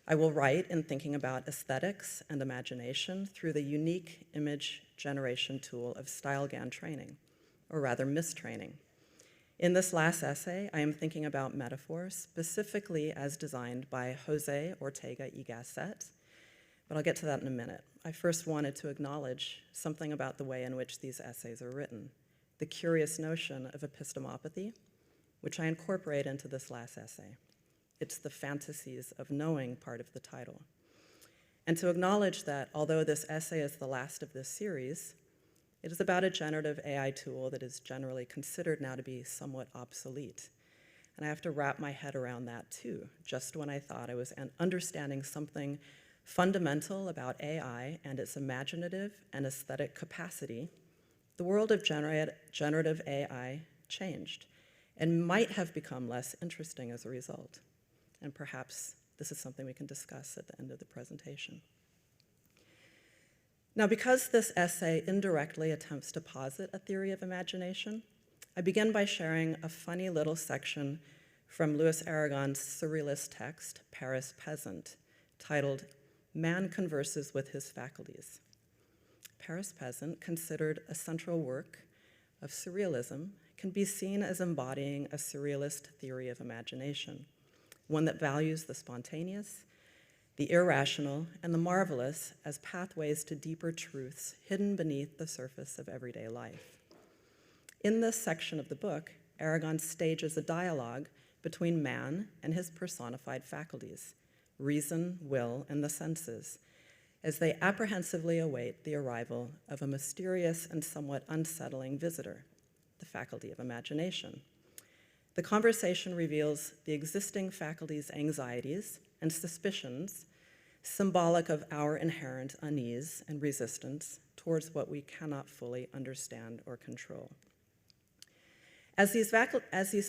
I will write in thinking about aesthetics and imagination through the unique image generation tool of style GAN training, or rather mistraining. In this last essay, I am thinking about metaphor, specifically as designed by Jose Ortega y Gasset, but I'll get to that in a minute. I first wanted to acknowledge something about the way in which these essays are written, the curious notion of epistemopathy, which I incorporate into this last essay. It's the fantasies of knowing part of the title. And to acknowledge that although this essay is the last of this series, it is about a generative AI tool that is generally considered now to be somewhat obsolete. And I have to wrap my head around that too, just when I thought I was understanding something fundamental about AI and its imaginative and aesthetic capacity, the world of generative AI changed and might have become less interesting as a result. And perhaps this is something we can discuss at the end of the presentation. Now, because this essay indirectly attempts to posit a theory of imagination, I begin by sharing a funny little section from Louis Aragon's surrealist text, Paris Peasant, titled Man Converses with His Faculties. Paris Peasant, considered a central work of surrealism, can be seen as embodying a surrealist theory of imagination, one that values the spontaneous, the irrational, and the marvelous as pathways to deeper truths hidden beneath the surface of everyday life. In this section of the book, Aragon stages a dialogue between man and his personified faculties, reason, will, and the senses, as they apprehensively await the arrival of a mysterious and somewhat unsettling visitor, the faculty of imagination. The conversation reveals the existing faculty's anxieties and suspicions, symbolic of our inherent unease and resistance towards what we cannot fully understand or control. As these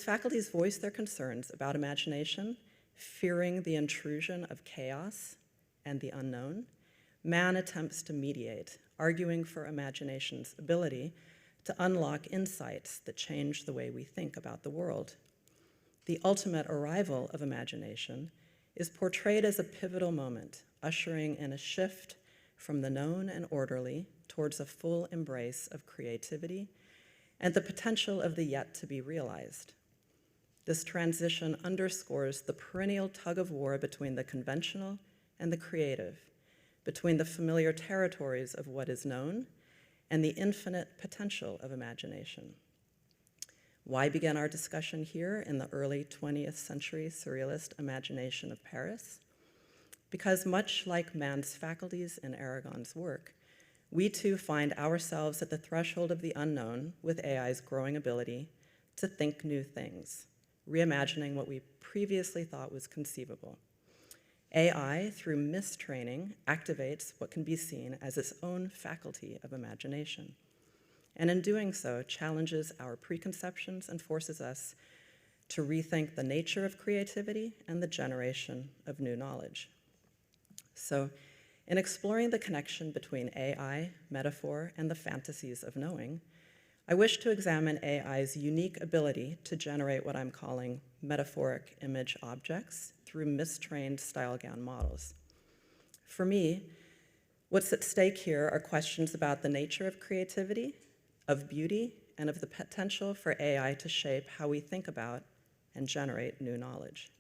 faculties voice their concerns about imagination, fearing the intrusion of chaos and the unknown, man attempts to mediate, arguing for imagination's ability to unlock insights that change the way we think about the world. The ultimate arrival of imagination is portrayed as a pivotal moment, ushering in a shift from the known and orderly towards a full embrace of creativity and the potential of the yet to be realized. This transition underscores the perennial tug of war between the conventional and the creative, between the familiar territories of what is known and the infinite potential of imagination. Why begin our discussion here in the early 20th century surrealist imagination of Paris? Because much like Man's faculties in Aragon's work, we too find ourselves at the threshold of the unknown with AI's growing ability to think new things, reimagining what we previously thought was conceivable. AI, through mistraining, activates what can be seen as its own faculty of imagination, and in doing so, challenges our preconceptions and forces us to rethink the nature of creativity and the generation of new knowledge. So, in exploring the connection between AI, metaphor, and the fantasies of knowing, I wish to examine AI's unique ability to generate what I'm calling metaphoric image objects through mistrained style gown models. For me, what's at stake here are questions about the nature of creativity, of beauty, and of the potential for AI to shape how we think about and generate new knowledge.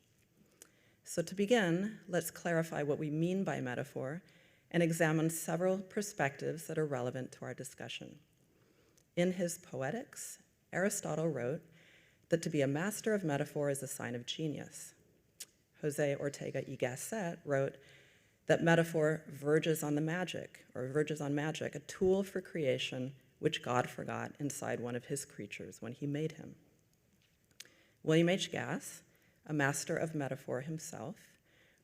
So to begin, let's clarify what we mean by metaphor and examine several perspectives that are relevant to our discussion. In his Poetics, Aristotle wrote that to be a master of metaphor is a sign of genius. Jose Ortega y Gasset wrote that metaphor verges on magic, a tool for creation which God forgot inside one of his creatures when he made him. William H. Gass, a master of metaphor himself,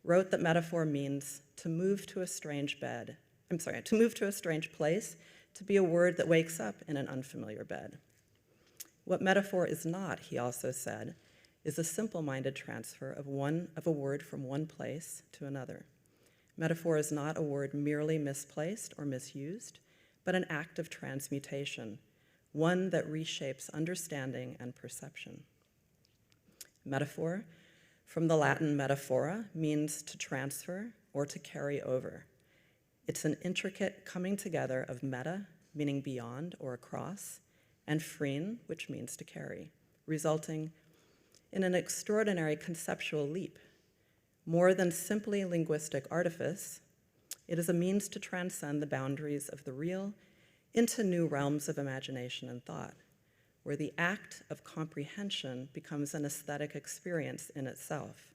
wrote that metaphor means to move to a strange place, to be a word that wakes up in an unfamiliar bed. What metaphor is not, he also said, is a simple-minded transfer of a word from one place to another. Metaphor is not a word merely misplaced or misused, but an act of transmutation, one that reshapes understanding and perception. Metaphor, from the Latin metaphora, means to transfer or to carry over. It's an intricate coming together of meta, meaning beyond or across, and phrein, which means to carry, resulting in an extraordinary conceptual leap. More than simply linguistic artifice, it is a means to transcend the boundaries of the real into new realms of imagination and thought, where the act of comprehension becomes an aesthetic experience in itself.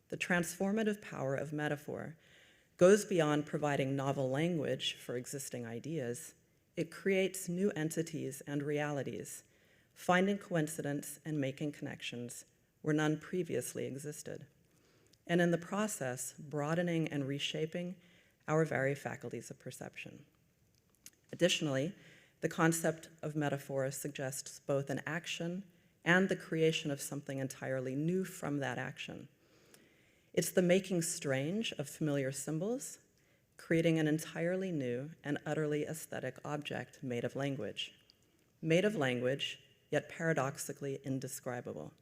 The transformative power of metaphor goes beyond providing novel language for existing ideas. It creates new entities and realities, finding coincidence and making connections where none previously existed, and in the process, broadening and reshaping our very faculties of perception. Additionally, the concept of metaphor suggests both an action and the creation of something entirely new from that action. It's the making strange of familiar symbols, creating an entirely new and utterly aesthetic object made of language, yet paradoxically indescribable.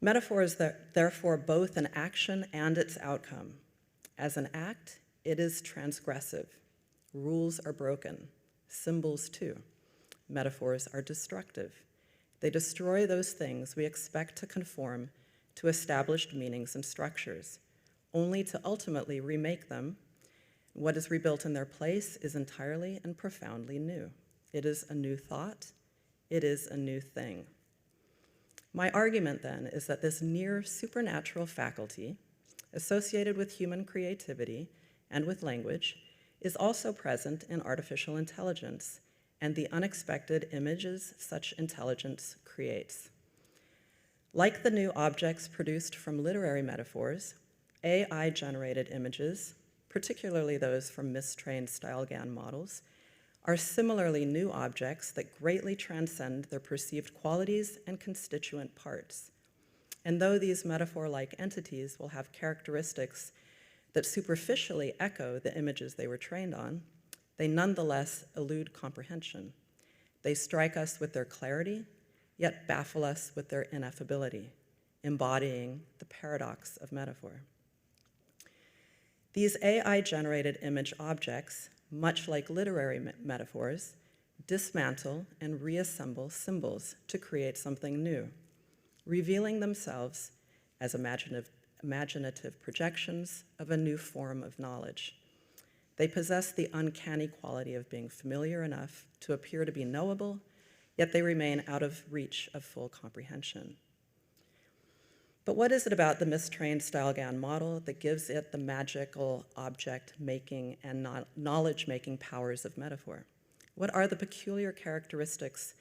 Metaphor is therefore both an action and its outcome. As an act, it is transgressive. Rules are broken, symbols too. Metaphors are destructive. They destroy those things we expect to conform to established meanings and structures, only to ultimately remake them. What is rebuilt in their place is entirely and profoundly new. It is a new thought. It is a new thing. My argument then is that this near supernatural faculty associated with human creativity and with language is also present in artificial intelligence and the unexpected images such intelligence creates. Like the new objects produced from literary metaphors, AI-generated images, particularly those from mistrained style gown models, are similarly new objects that greatly transcend their perceived qualities and constituent parts. And though these metaphor-like entities will have characteristics that superficially echo the images they were trained on, they nonetheless elude comprehension. They strike us with their clarity, yet baffle us with their ineffability, embodying the paradox of metaphor. These AI-generated image objects, much like literary metaphors, dismantle and reassemble symbols to create something new, revealing themselves as imaginative projections of a new form of knowledge. They possess the uncanny quality of being familiar enough to appear to be knowable, yet they remain out of reach of full comprehension. But what is it about the mistrained StyleGAN model that gives it the magical object-making and knowledge-making powers of metaphor? What are the peculiar characteristics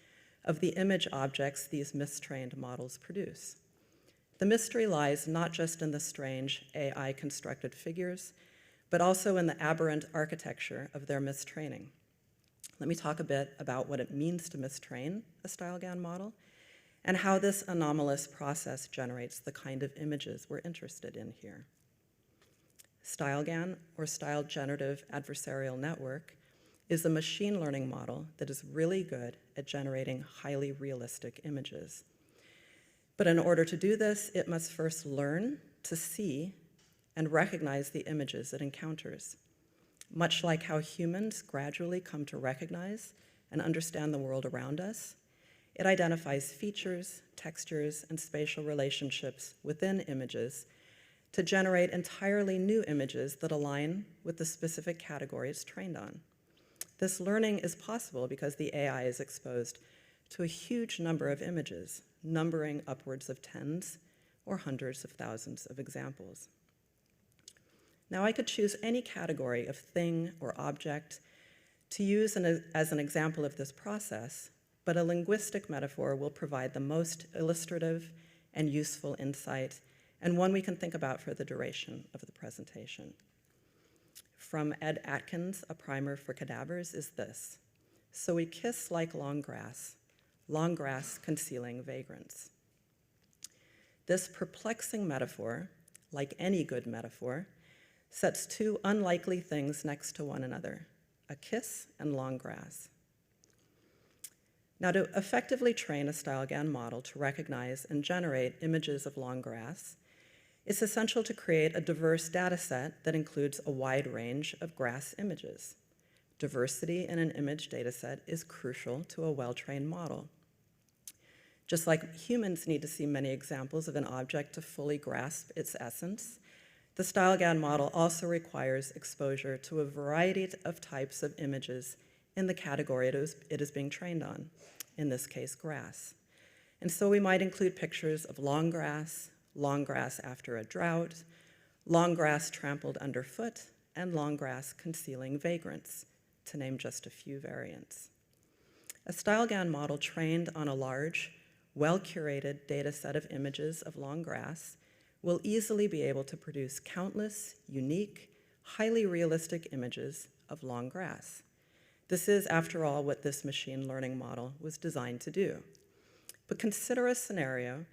of the image objects these mistrained models produce? The mystery lies not just in the strange AI-constructed figures, but also in the aberrant architecture of their mistraining. Let me talk a bit about what it means to mistrain a StyleGAN model and how this anomalous process generates the kind of images we're interested in here. StyleGAN, or Style Generative Adversarial Network, is a machine learning model that is really good at generating highly realistic images. But in order to do this, it must first learn to see and recognize the images it encounters. Much like how humans gradually come to recognize and understand the world around us, it identifies features, textures, and spatial relationships within images to generate entirely new images that align with the specific category it's trained on. This learning is possible because the AI is exposed to a huge number of images, numbering upwards of tens or hundreds of thousands of examples. Now, I could choose any category of thing or object to use as an example of this process, but a linguistic metaphor will provide the most illustrative and useful insight, and one we can think about for the duration of the presentation. From Ed Atkins, A Primer for Cadavers, is this: "So we kiss like long grass concealing vagrants." This perplexing metaphor, like any good metaphor, sets two unlikely things next to one another: a kiss and long grass. Now, to effectively train a StyleGAN model to recognize and generate images of long grass, it's essential to create a diverse data set that includes a wide range of grass images. Diversity in an image data set is crucial to a well-trained model. Just like humans need to see many examples of an object to fully grasp its essence, the StyleGAN model also requires exposure to a variety of types of images in the category it is being trained on, in this case, grass. And so we might include pictures of long grass after a drought, long grass trampled underfoot, and long grass concealing vagrants, to name just a few variants. A StyleGAN model trained on a large, well-curated data set of images of long grass will easily be able to produce countless, unique, highly realistic images of long grass. This is, after all, what this machine learning model was designed to do. But consider a scenario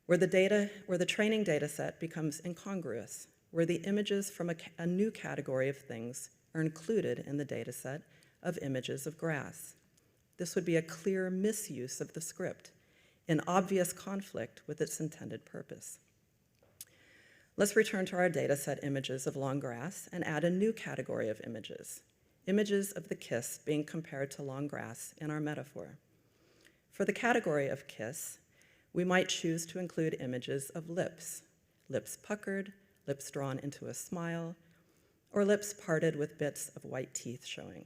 where the training data set becomes incongruous, where the images from a new category of things are included in the data set of images of grass. This would be a clear misuse of the script, in obvious conflict with its intended purpose. Let's return to our data set images of long grass and add a new category of images of the kiss being compared to long grass in our metaphor. For the category of kiss, we might choose to include images of lips puckered, lips drawn into a smile, or lips parted with bits of white teeth showing.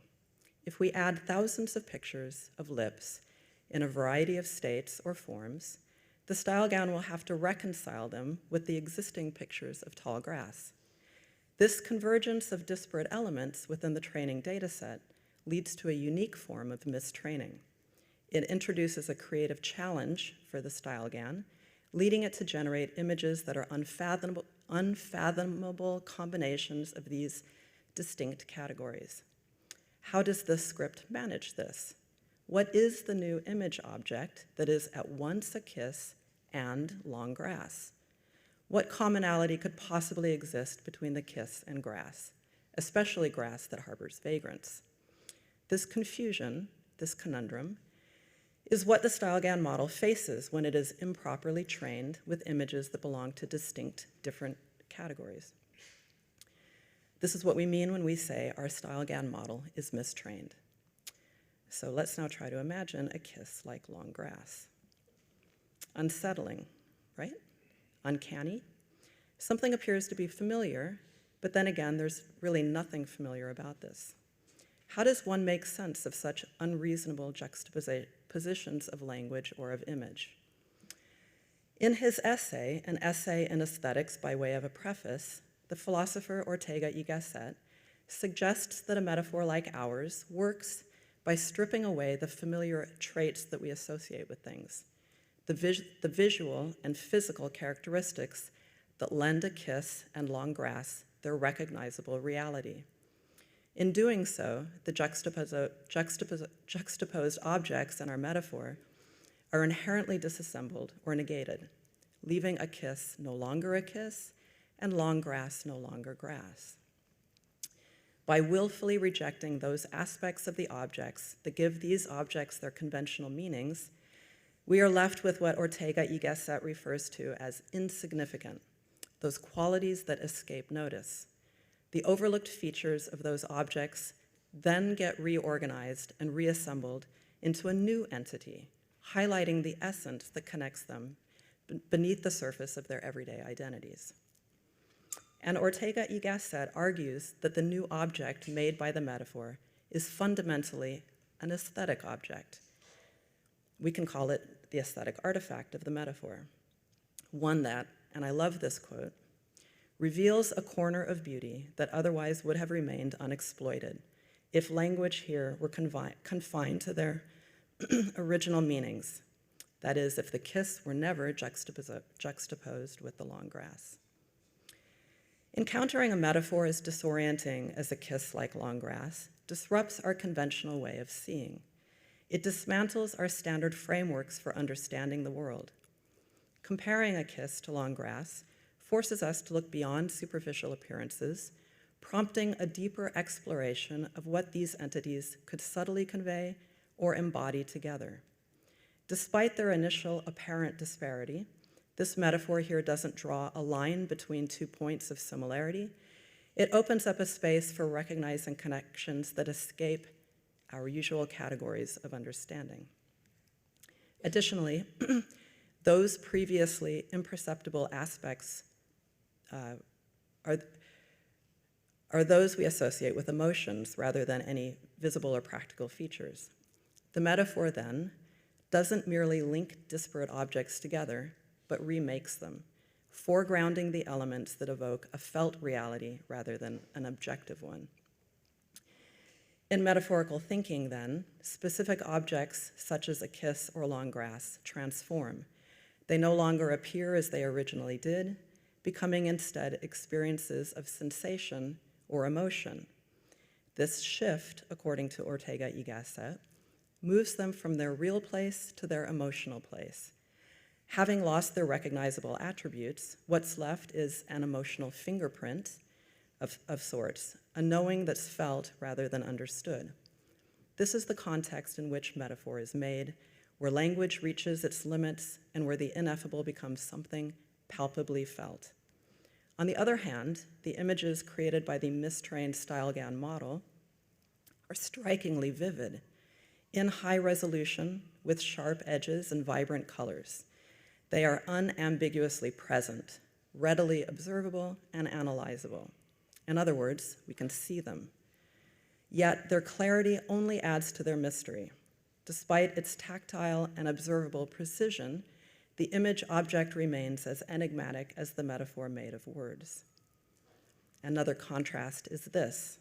If we add thousands of pictures of lips in a variety of states or forms, the StyleGAN will have to reconcile them with the existing pictures of tall grass. This convergence of disparate elements within the training data set leads to a unique form of mistraining. It introduces a creative challenge for the StyleGAN, leading it to generate images that are unfathomable combinations of these distinct categories. How does this script manage this? What is the new image object that is at once a kiss and long grass? What commonality could possibly exist between the kiss and grass, especially grass that harbors vagrants? This confusion, this conundrum, is what the StyleGAN model faces when it is improperly trained with images that belong to distinct, different categories. This is what we mean when we say our StyleGAN model is mistrained. So let's now try to imagine a kiss like long grass. Unsettling, right? Uncanny. Something appears to be familiar, but then again, there's really nothing familiar about this. How does one make sense of such unreasonable juxtaposition positions of language or of image. In his essay, An Essay in Aesthetics by Way of a Preface, the philosopher Ortega y Gasset suggests that a metaphor like ours works by stripping away the familiar traits that we associate with things, the visual and physical characteristics that lend a kiss and long grass their recognizable reality. In doing so, the juxtaposed objects in our metaphor are inherently disassembled or negated, leaving a kiss no longer a kiss and long grass no longer grass. By willfully rejecting those aspects of the objects that give these objects their conventional meanings, we are left with what Ortega y Gasset refers to as insignificant, those qualities that escape notice. The overlooked features of those objects then get reorganized and reassembled into a new entity, highlighting the essence that connects them beneath the surface of their everyday identities. And Ortega y Gasset argues that the new object made by the metaphor is fundamentally an aesthetic object. We can call it the aesthetic artifact of the metaphor, one that, and I love this quote, reveals a corner of beauty that otherwise would have remained unexploited if language here were confined to their original meanings. That is, if the kiss were never juxtaposed with the long grass. Encountering a metaphor as disorienting as a kiss like long grass disrupts our conventional way of seeing. It dismantles our standard frameworks for understanding the world. Comparing a kiss to long grass forces us to look beyond superficial appearances, prompting a deeper exploration of what these entities could subtly convey or embody together. Despite their initial apparent disparity, this metaphor here doesn't draw a line between 2 points of similarity. It opens up a space for recognizing connections that escape our usual categories of understanding. Additionally, those previously imperceptible aspects are those we associate with emotions rather than any visible or practical features. The metaphor then doesn't merely link disparate objects together, but remakes them, foregrounding the elements that evoke a felt reality rather than an objective one. In metaphorical thinking, then, specific objects such as a kiss or long grass transform. They no longer appear as they originally did, becoming instead experiences of sensation or emotion. This shift, according to Ortega y Gasset, moves them from their real place to their emotional place. Having lost their recognizable attributes, what's left is an emotional fingerprint of sorts, a knowing that's felt rather than understood. This is the context in which metaphor is made, where language reaches its limits and where the ineffable becomes something palpably felt. On the other hand, the images created by the mistrained Stylegan model are strikingly vivid, in high resolution, with sharp edges and vibrant colors. They are unambiguously present, readily observable and analyzable. In other words, we can see them. Yet their clarity only adds to their mystery. Despite its tactile and observable precision, the image object remains as enigmatic as the metaphor made of words. Another contrast is this.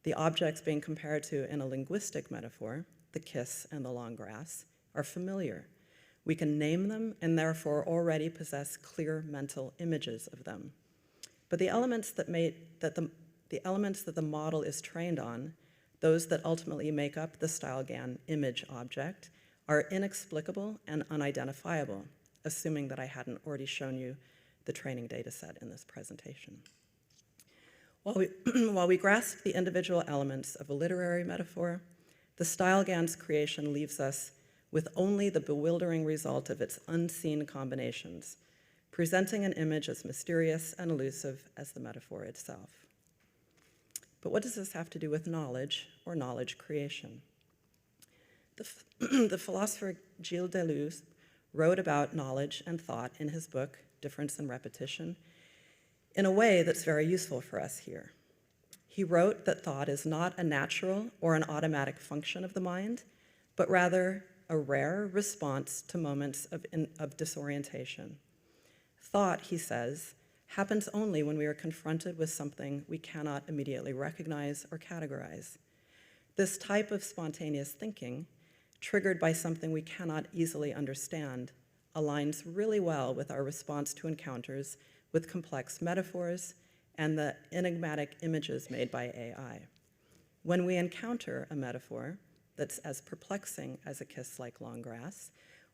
The objects being compared to in a linguistic metaphor, the kiss and the long grass, are familiar. We can name them and therefore already possess clear mental images of them. But the elements that the model is trained on, those that ultimately make up the Stylegan image object, are inexplicable and unidentifiable, assuming that I hadn't already shown you the training data set in this presentation. While we grasp the individual elements of a literary metaphor, the Stylegan's creation leaves us with only the bewildering result of its unseen combinations, presenting an image as mysterious and elusive as the metaphor itself. But what does this have to do with knowledge or knowledge creation? The philosopher Gilles Deleuze wrote about knowledge and thought in his book, Difference and Repetition, in a way that's very useful for us here. He wrote that thought is not a natural or an automatic function of the mind, but rather a rare response to moments of disorientation. Thought, he says, happens only when we are confronted with something we cannot immediately recognize or categorize. This type of spontaneous thinking, triggered by something we cannot easily understand, aligns really well with our response to encounters with complex metaphors and the enigmatic images made by AI. When we encounter a metaphor that's as perplexing as a kiss like long grass,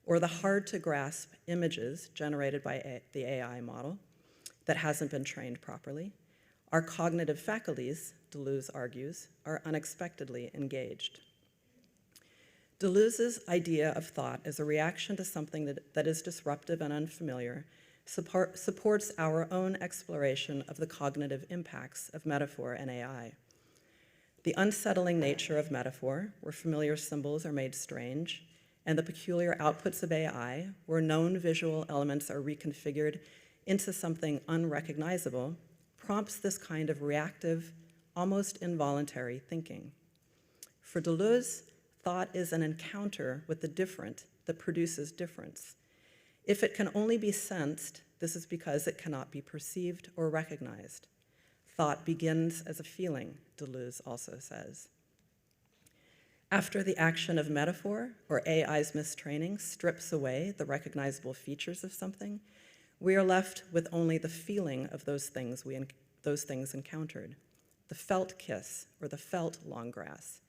or the hard-to-grasp images generated by the AI model that hasn't been trained properly, our cognitive faculties, Deleuze argues, are unexpectedly engaged. Deleuze's idea of thought as a reaction to something that is disruptive and unfamiliar supports our own exploration of the cognitive impacts of metaphor and AI. The unsettling nature of metaphor, where familiar symbols are made strange, and the peculiar outputs of AI, where known visual elements are reconfigured into something unrecognizable, prompts this kind of reactive, almost involuntary thinking. For Deleuze, thought is an encounter with the different that produces difference. If it can only be sensed, this is because it cannot be perceived or recognized. Thought begins as a feeling, Deleuze also says. After the action of metaphor or AI's mistraining strips away the recognizable features of something, we are left with only the feeling of those things encountered, the felt kiss or the felt long grass.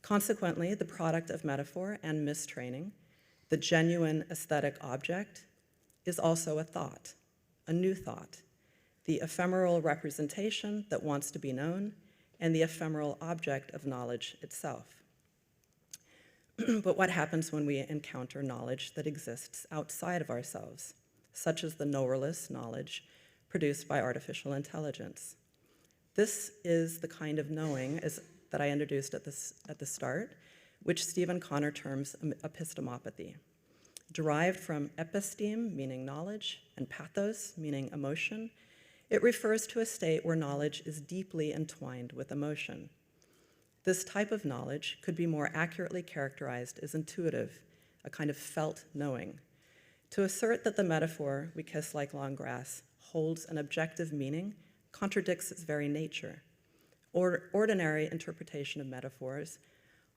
Consequently, the product of metaphor and mistraining, the genuine aesthetic object, is also a thought, a new thought, the ephemeral representation that wants to be known, and the ephemeral object of knowledge itself. But what happens when we encounter knowledge that exists outside of ourselves, such as the knowerless knowledge produced by artificial intelligence? This is the kind of knowing that I introduced at the start, which Stephen Connor terms epistemopathy. Derived from episteme, meaning knowledge, and pathos, meaning emotion, it refers to a state where knowledge is deeply entwined with emotion. This type of knowledge could be more accurately characterized as intuitive, a kind of felt knowing. To assert that the metaphor, we kiss like long grass, holds an objective meaning contradicts its very nature. Ordinary interpretation of metaphors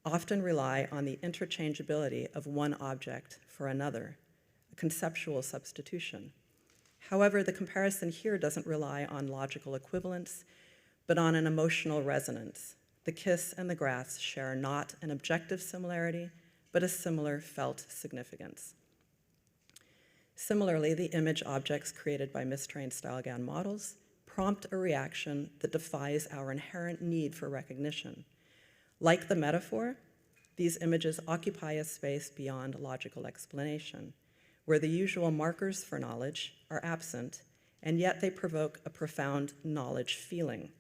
often rely on the interchangeability of one object for another, a conceptual substitution. However, the comparison here doesn't rely on logical equivalence, but on an emotional resonance. The kiss and the grass share not an objective similarity, but a similar felt significance. Similarly, the image objects created by mistrained style-GAN models prompt a reaction that defies our inherent need for recognition. Like the metaphor, these images occupy a space beyond logical explanation, where the usual markers for knowledge are absent, and yet they provoke a profound knowledge feeling.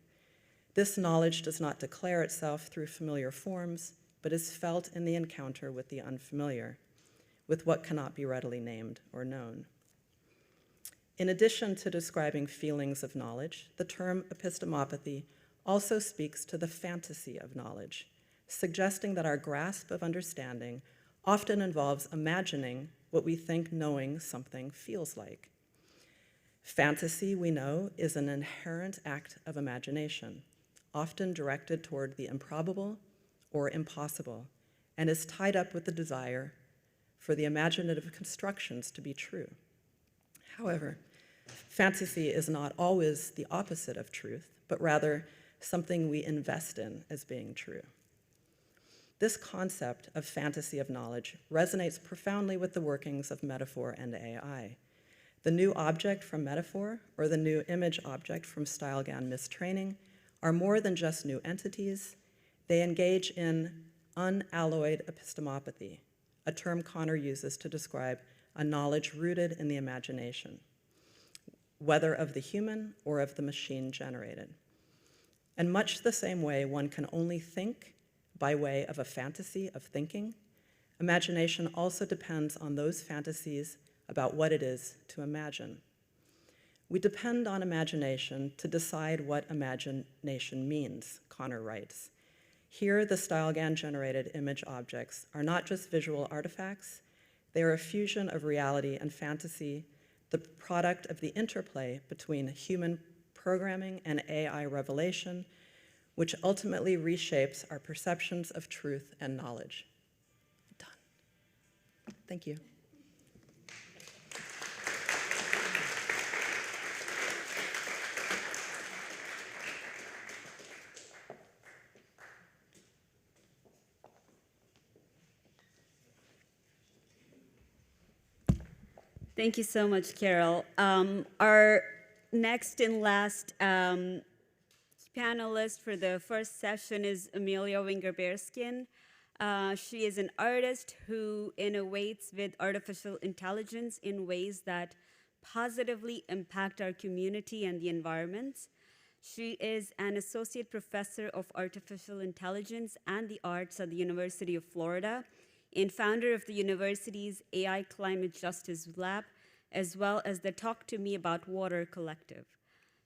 This knowledge does not declare itself through familiar forms, but is felt in the encounter with the unfamiliar, with what cannot be readily named or known. In addition to describing feelings of knowledge, the term epistemopathy also speaks to the fantasy of knowledge, suggesting that our grasp of understanding often involves imagining what we think knowing something feels like. Fantasy, we know, is an inherent act of imagination, often directed toward the improbable or impossible, and is tied up with the desire for the imaginative constructions to be true. However, fantasy is not always the opposite of truth, but rather something we invest in as being true. This concept of fantasy of knowledge resonates profoundly with the workings of metaphor and AI. The new object from metaphor, or the new image object from style-GAN mistraining, are more than just new entities. They engage in unalloyed epistemopathy, a term Connor uses to describe a knowledge rooted in the imagination, whether of the human or of the machine generated. In much the same way one can only think by way of a fantasy of thinking, imagination also depends on those fantasies about what it is to imagine. We depend on imagination to decide what imagination means, Connor writes. Here, the StyleGAN-generated image objects are not just visual artifacts, they are a fusion of reality and fantasy, the product of the interplay between human programming and AI revelation, which ultimately reshapes our perceptions of truth and knowledge. Done. Thank you. Thank you so much, Carol. Our next and last panelist for the first session is Amelia Winger-Bearskin. She is an artist who innovates with artificial intelligence in ways that positively impact our community and the environment. She is an associate professor of artificial intelligence and the arts at the University of Florida, and founder of the university's AI Climate Justice Lab, as well as the Talk to Me About Water collective.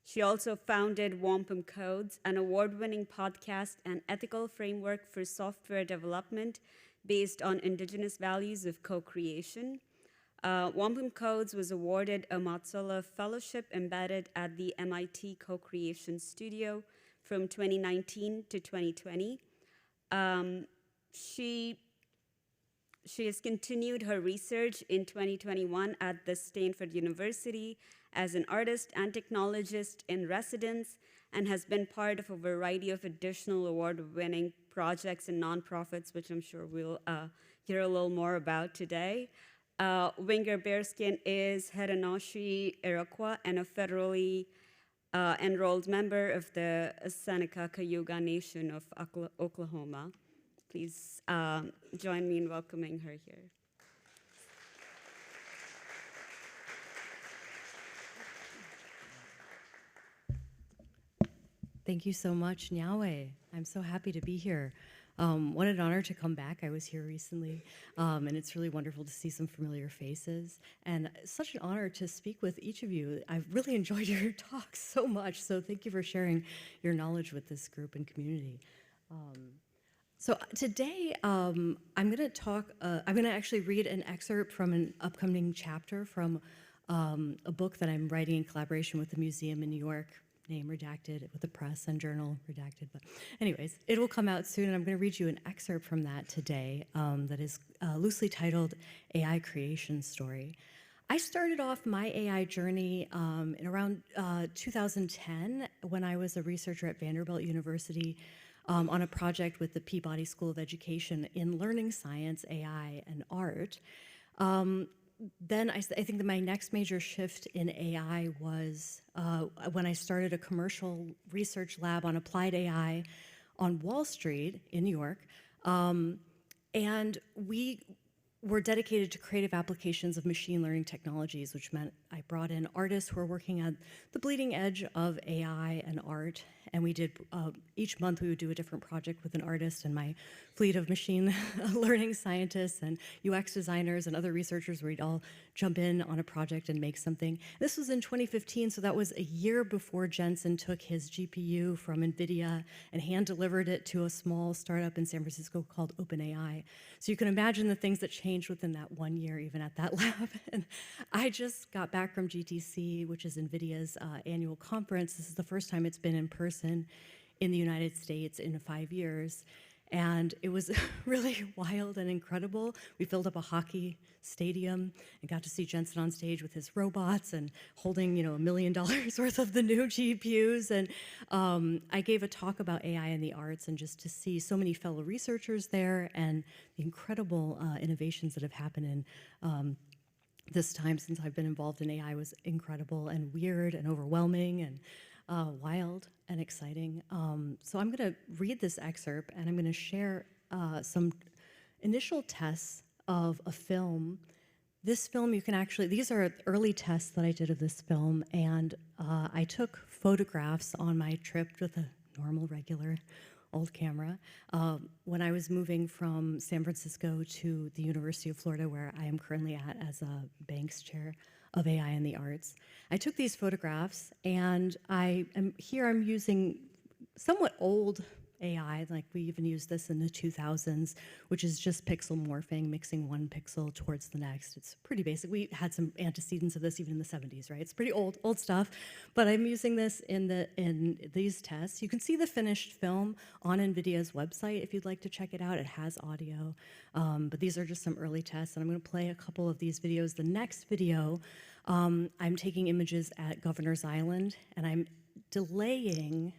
She also founded Wampum Codes, an award-winning podcast and ethical framework for software development based on indigenous values of co-creation. Wampum Codes was awarded a Mhatre Fellowship embedded at the MIT Co-Creation Studio from 2019 to 2020. She has continued her research in 2021 at the Stanford University as an artist and technologist in residence, and has been part of a variety of additional award-winning projects and nonprofits, which I'm sure we'll hear a little more about today. Winger-Bearskin is Haudenosaunee Iroquois and a federally enrolled member of the Seneca Cayuga Nation of Oklahoma. Please join me in welcoming her here. Thank you so much, Nyawe. I'm so happy to be here. What an honor to come back. I was here recently, and it's really wonderful to see some familiar faces. And such an honor to speak with each of you. I've really enjoyed your talks so much, so thank you for sharing your knowledge with this group and community. So today, I'm going to actually read an excerpt from an upcoming chapter from a book that I'm writing in collaboration with the museum in New York, name redacted, with the press and journal redacted. But anyways, it will come out soon, and I'm going to read you an excerpt from that today that is loosely titled AI Creation Story. I started off my AI journey in around 2010 when I was a researcher at Vanderbilt University on a project with the Peabody School of Education in learning science, AI, and art. Then I think that my next major shift in AI was when I started a commercial research lab on applied AI on Wall Street in New York. And we were dedicated to creative applications of machine learning technologies, which meant I brought in artists who are working at the bleeding edge of AI and art. And we did, each month we would do a different project with an artist and my fleet of machine learning scientists and UX designers and other researchers where we'd all jump in on a project and make something. This was in 2015, so that was a year before Jensen took his GPU from NVIDIA and hand-delivered it to a small startup in San Francisco called OpenAI. So you can imagine the things that changed within that 1 year, even at that lab. And I just got back from GTC, which is NVIDIA's annual conference. This is the first time it's been in person in the United States in 5 years. And it was really wild and incredible. We filled up a hockey stadium and got to see Jensen on stage with his robots and holding, $1 million worth of the new GPUs. And I gave a talk about AI in the arts, and just to see so many fellow researchers there and the incredible innovations that have happened in this time since I've been involved in AI was incredible and weird and overwhelming and wild and exciting. So I'm going to read this excerpt, and I'm going to share some initial tests of a film. This film, these are early tests that I did of this film, and I took photographs on my trip with a normal, regular old camera when I was moving from San Francisco to the University of Florida, where I am currently at as a Banks Chair of AI in the Arts. I took these photographs, and I'm using somewhat old AI. Like we even used this in the 2000s, which is just pixel morphing, mixing one pixel towards the next. It's pretty basic. We had some antecedents of this even in the 70s, right? It's pretty old stuff. But I'm using this in these tests. You can see the finished film on NVIDIA's website if you'd like to check it out. It has audio. But these are just some early tests, and I'm going to play a couple of these videos. The next video, I'm taking images at Governor's Island, and I'm delaying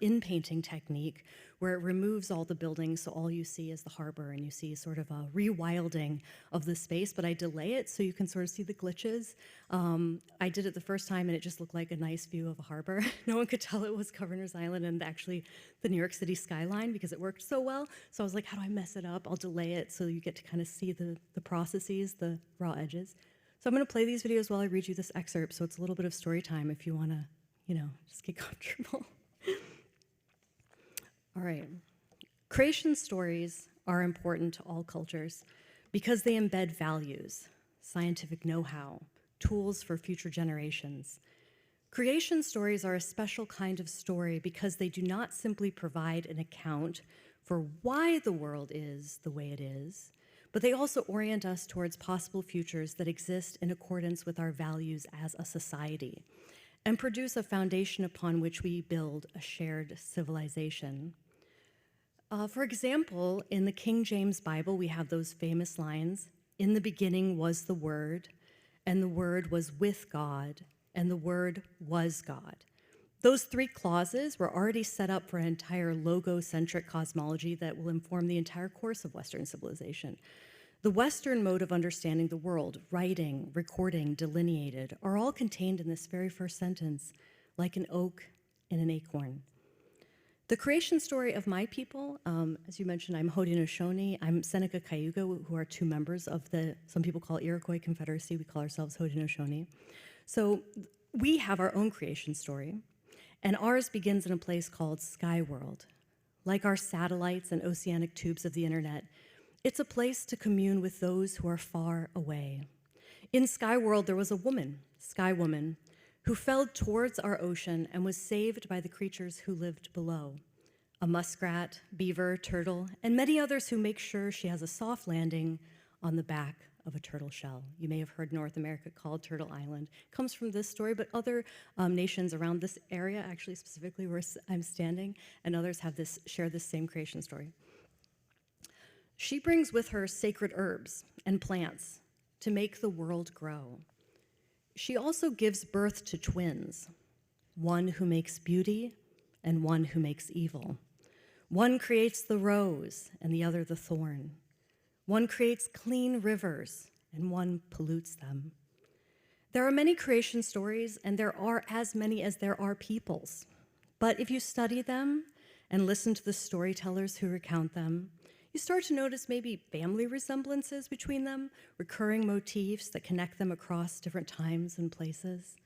in-painting technique where it removes all the buildings, so all you see is the harbor, and you see sort of a rewilding of the space, but I delay it so you can sort of see the glitches. I did it the first time, and it just looked like a nice view of a harbor. No one could tell it was Governor's Island and actually the New York City skyline because it worked so well. So I was like, how do I mess it up? I'll delay it so you get to kind of see the processes, the raw edges. So I'm going to play these videos while I read you this excerpt, so it's a little bit of story time if you want to, just get comfortable. All right. Creation stories are important to all cultures because they embed values, scientific know-how, tools for future generations. Creation stories are a special kind of story because they do not simply provide an account for why the world is the way it is, but they also orient us towards possible futures that exist in accordance with our values as a society and produce a foundation upon which we build a shared civilization. For example, in the King James Bible, we have those famous lines, "In the beginning was the Word, and the Word was with God, and the Word was God." Those three clauses were already set up for an entire logocentric cosmology that will inform the entire course of Western civilization. The Western mode of understanding the world, writing, recording, delineated, are all contained in this very first sentence, like an oak and an acorn. The creation story of my people, as you mentioned, I'm Haudenosaunee, I'm Seneca Cayuga, who are two members of some people call it Iroquois Confederacy, we call ourselves Haudenosaunee. So we have our own creation story, and ours begins in a place called Sky World. Like our satellites and oceanic tubes of the internet, it's a place to commune with those who are far away. In Sky World, there was a woman, Sky Woman, who fell towards our ocean and was saved by the creatures who lived below. A muskrat, beaver, turtle, and many others who make sure she has a soft landing on the back of a turtle shell. You may have heard North America called Turtle Island. It comes from this story, but other nations around this area, actually specifically where I'm standing, and others have share this same creation story. She brings with her sacred herbs and plants to make the world grow. She also gives birth to twins, one who makes beauty and one who makes evil. One creates the rose and the other the thorn. One creates clean rivers and one pollutes them. There are many creation stories, and there are as many as there are peoples. But if you study them and listen to the storytellers who recount them, you start to notice maybe family resemblances between them, recurring motifs that connect them across different times and places.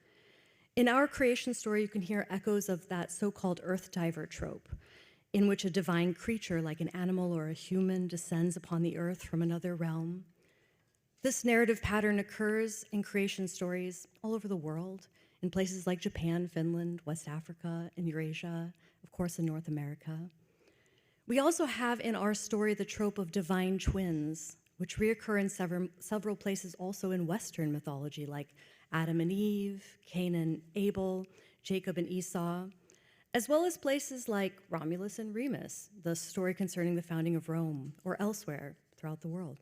In our creation story, you can hear echoes of that so-called earth diver trope, in which a divine creature like an animal or a human descends upon the earth from another realm. This narrative pattern occurs in creation stories all over the world, in places like Japan, Finland, West Africa, and Eurasia, of course in North America. We also have in our story the trope of divine twins, which reoccur in several places also in Western mythology, like Adam and Eve, Cain and Abel, Jacob and Esau, as well as places like Romulus and Remus, the story concerning the founding of Rome, or elsewhere throughout the world.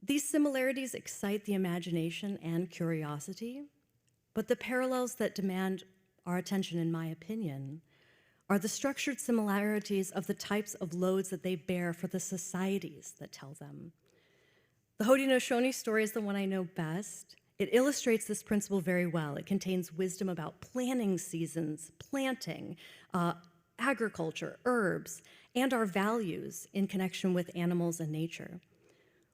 These similarities excite the imagination and curiosity, but the parallels that demand our attention, in my opinion, are the structured similarities of the types of loads that they bear for the societies that tell them. The Haudenosaunee story is the one I know best. It illustrates this principle very well. It contains wisdom about planting seasons, planting, agriculture, herbs, and our values in connection with animals and nature.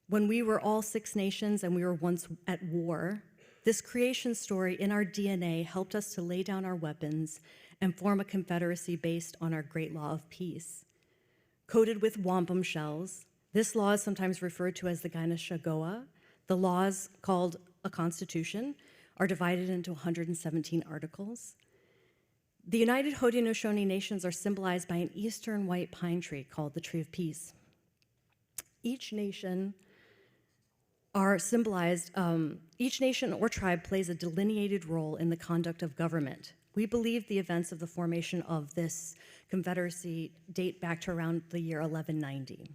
When we were all 6 nations and we were once at war, this creation story in our DNA helped us to lay down our weapons and form a confederacy based on our great law of peace. Coated with wampum shells, this law is sometimes referred to as the Ganesha-Goa. The laws, called a constitution, are divided into 117 articles. The United Haudenosaunee Nations are symbolized by an eastern white pine tree called the Tree of Peace. Each nation are symbolized, each nation or tribe plays a delineated role in the conduct of government. We believe the events of the formation of this confederacy date back to around the year 1190.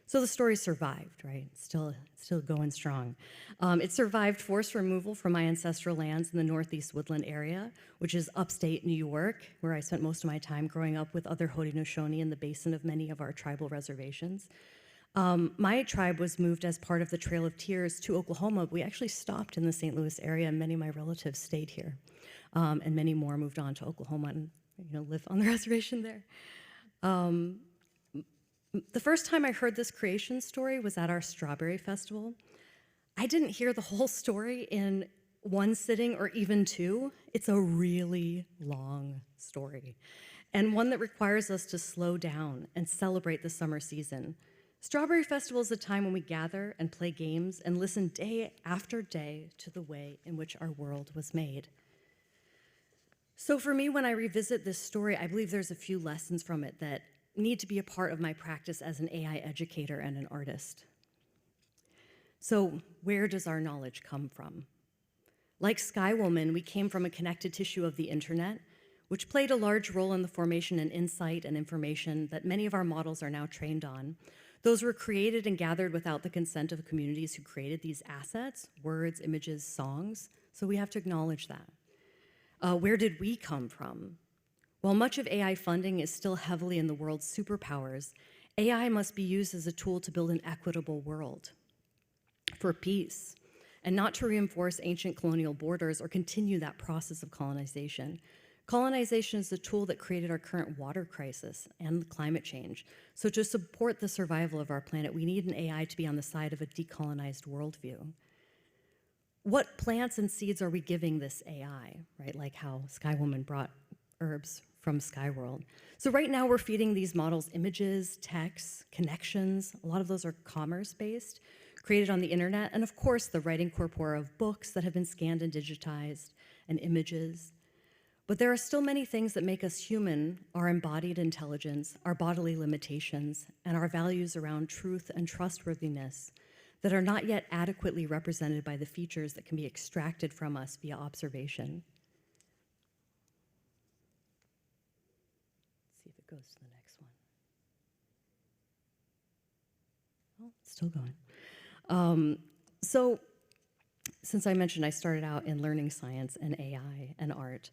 So the story survived, right? Still going strong. It survived forced removal from my ancestral lands in the Northeast Woodland area, which is upstate New York, where I spent most of my time growing up with other Haudenosaunee in the basin of many of our tribal reservations. My tribe was moved as part of the Trail of Tears to Oklahoma. We actually stopped in the St. Louis area, and many of my relatives stayed here. And many more moved on to Oklahoma and live on the reservation there. The first time I heard this creation story was at our Strawberry Festival. I didn't hear the whole story in one sitting or even two. It's a really long story, and one that requires us to slow down and celebrate the summer season. Strawberry Festival is a time when we gather and play games and listen day after day to the way in which our world was made. So for me, when I revisit this story, I believe there's a few lessons from it that need to be a part of my practice as an AI educator and an artist. So where does our knowledge come from? Like Sky Woman, we came from a connected tissue of the internet, which played a large role in the formation and insight and information that many of our models are now trained on. Those were created and gathered without the consent of communities who created these assets, words, images, songs, so we have to acknowledge that. Where did we come from? While much of AI funding is still heavily in the world's superpowers, AI must be used as a tool to build an equitable world for peace, and not to reinforce ancient colonial borders or continue that process of colonization. Colonization is the tool that created our current water crisis and climate change. So to support the survival of our planet, we need an AI to be on the side of a decolonized worldview. What plants and seeds are we giving this AI, right? Like how Sky Woman brought herbs from Skyworld. So right now we're feeding these models images, texts, connections. A lot of those are commerce-based, created on the internet, and of course the writing corpora of books that have been scanned and digitized, and images. But there are still many things that make us human, our embodied intelligence, our bodily limitations, and our values around truth and trustworthiness that are not yet adequately represented by the features that can be extracted from us via observation. Goes to the next one. Oh, it's still going. So, since I mentioned I started out in learning science and AI and art,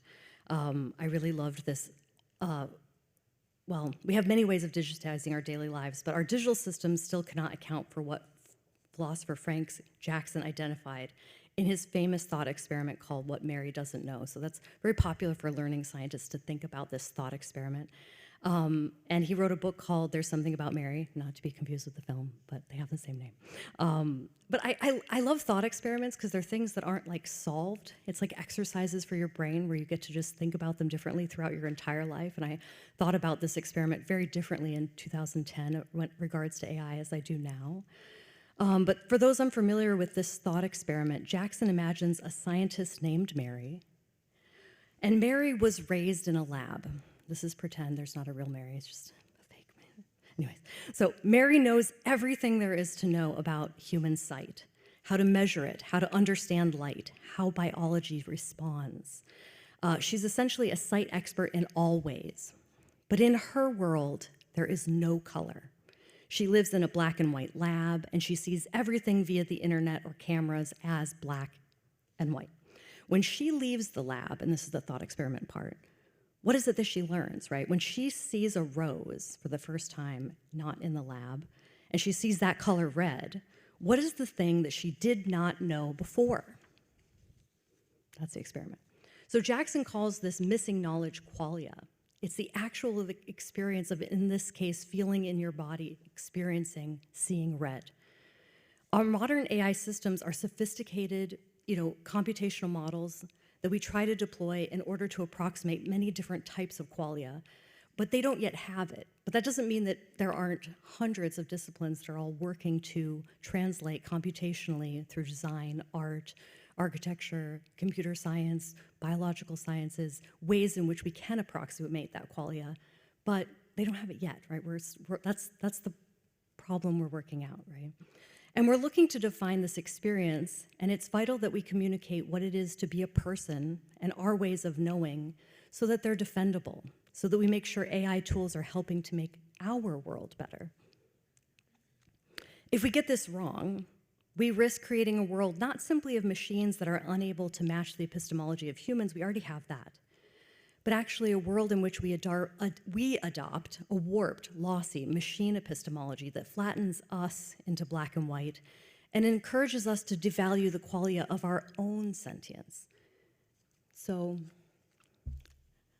I really loved this. Well, we have many ways of digitizing our daily lives, but our digital systems still cannot account for what philosopher Frank Jackson identified in his famous thought experiment called What Mary Doesn't Know. So that's very popular for learning scientists to think about this thought experiment. And he wrote a book called There's Something About Mary, not to be confused with the film, but they have the same name. But I love thought experiments because they're things that aren't like solved. It's like exercises for your brain where you get to just think about them differently throughout your entire life. And I thought about this experiment very differently in 2010 in regards to AI as I do now. But for those unfamiliar with this thought experiment, Jackson imagines a scientist named Mary. And Mary was raised in a lab. This is pretend, there's not a real Mary, it's just a fake man. Anyways, so Mary knows everything there is to know about human sight, how to measure it, how to understand light, how biology responds. She's essentially a sight expert in all ways. But in her world, there is no color. She lives in a black and white lab, and she sees everything via the internet or cameras as black and white. When she leaves the lab, and this is the thought experiment part, what is it that she learns, right? When she sees a rose for the first time, not in the lab, and she sees that color red, what is the thing that she did not know before? That's the experiment. So Jackson calls this missing knowledge qualia. It's the actual experience of, in this case, feeling in your body, experiencing, seeing red. Our modern AI systems are sophisticated, computational models that we try to deploy in order to approximate many different types of qualia, but they don't yet have it. But that doesn't mean that there aren't hundreds of disciplines that are all working to translate computationally through design, art, architecture, computer science, biological sciences, ways in which we can approximate that qualia, but they don't have it yet, right? That's the problem we're working out, right? And we're looking to define this experience, and it's vital that we communicate what it is to be a person and our ways of knowing so that they're defendable, so that we make sure AI tools are helping to make our world better. If we get this wrong, we risk creating a world not simply of machines that are unable to match the epistemology of humans, we already have that, but actually a world in which we adopt a warped, lossy machine epistemology that flattens us into black and white and encourages us to devalue the qualia of our own sentience. So,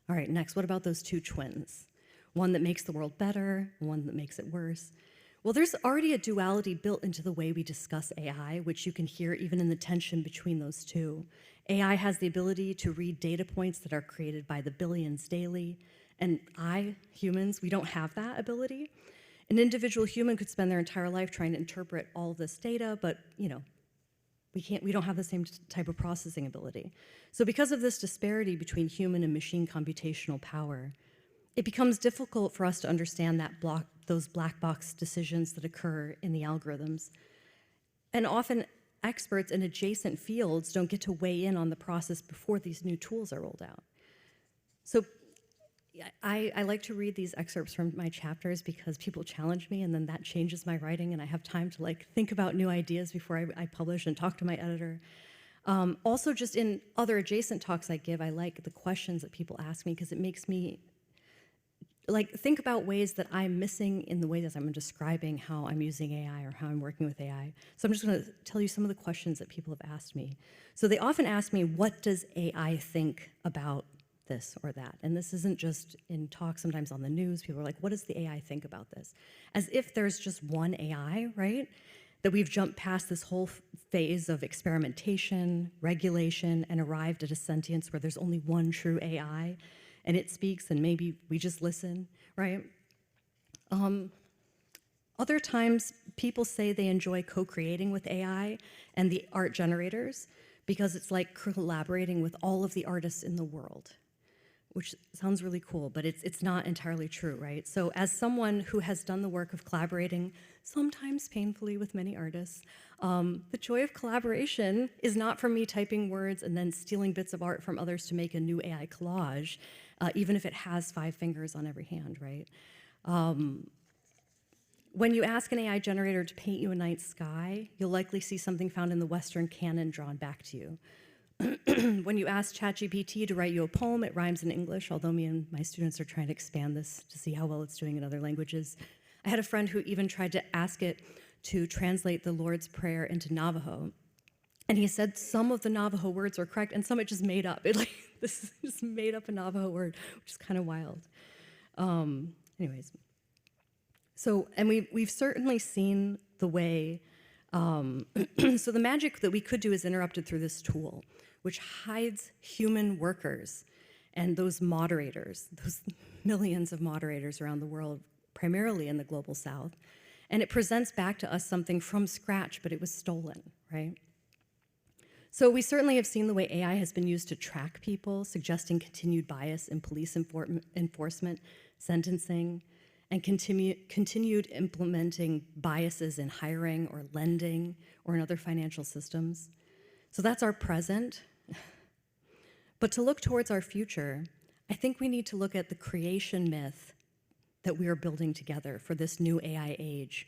all right, next, what about those two twins? One that makes the world better, one that makes it worse. Well, there's already a duality built into the way we discuss AI, which you can hear even in the tension between those two. AI has the ability to read data points that are created by the billions daily, and humans, we don't have that ability. An individual human could spend their entire life trying to interpret all of this data, but we don't have the same type of processing ability. So because of this disparity between human and machine computational power, it becomes difficult for us to understand those black box decisions that occur in the algorithms. And often experts in adjacent fields don't get to weigh in on the process before these new tools are rolled out. So I like to read these excerpts from my chapters because people challenge me, and then that changes my writing, and I have time to think about new ideas before I publish and talk to my editor. Also, just in other adjacent talks I give, I like the questions that people ask me because it makes me think about ways that I'm missing in the way that I'm describing how I'm using AI or how I'm working with AI. So I'm just going to tell you some of the questions that people have asked me. So they often ask me, what does AI think about this or that? And this isn't just in talks, sometimes on the news. People are like, what does the AI think about this? As if there's just one AI, right? That we've jumped past this whole phase of experimentation, regulation, and arrived at a sentience where there's only one true AI. And it speaks, and maybe we just listen, right? Other times, people say they enjoy co-creating with AI and the art generators because it's like collaborating with all of the artists in the world, which sounds really cool, but it's not entirely true, right? So as someone who has done the work of collaborating, sometimes painfully with many artists, the joy of collaboration is not from me typing words and then stealing bits of art from others to make a new AI collage, even if it has 5 fingers on every hand, right? When you ask an AI generator to paint you a night sky, you'll likely see something found in the Western canon drawn back to you. When you ask ChatGPT to write you a poem, it rhymes in English, although me and my students are trying to expand this to see how well it's doing in other languages. I had a friend who even tried to ask it to translate the Lord's Prayer into Navajo. And he said some of the Navajo words were correct, and some it just made up. This is just made up a Navajo word, which is kind of wild. Anyways. So, and we've certainly seen the way, so the magic that we could do is interrupted through this tool, which hides human workers and those moderators, those millions of moderators around the world, primarily in the global south. And it presents back to us something from scratch, but it was stolen, right? So we certainly have seen the way AI has been used to track people, suggesting continued bias in police enforcement, sentencing, and continued implementing biases in hiring or lending or in other financial systems. So that's our present. But to look towards our future, I think we need to look at the creation myth that we are building together for this new AI age.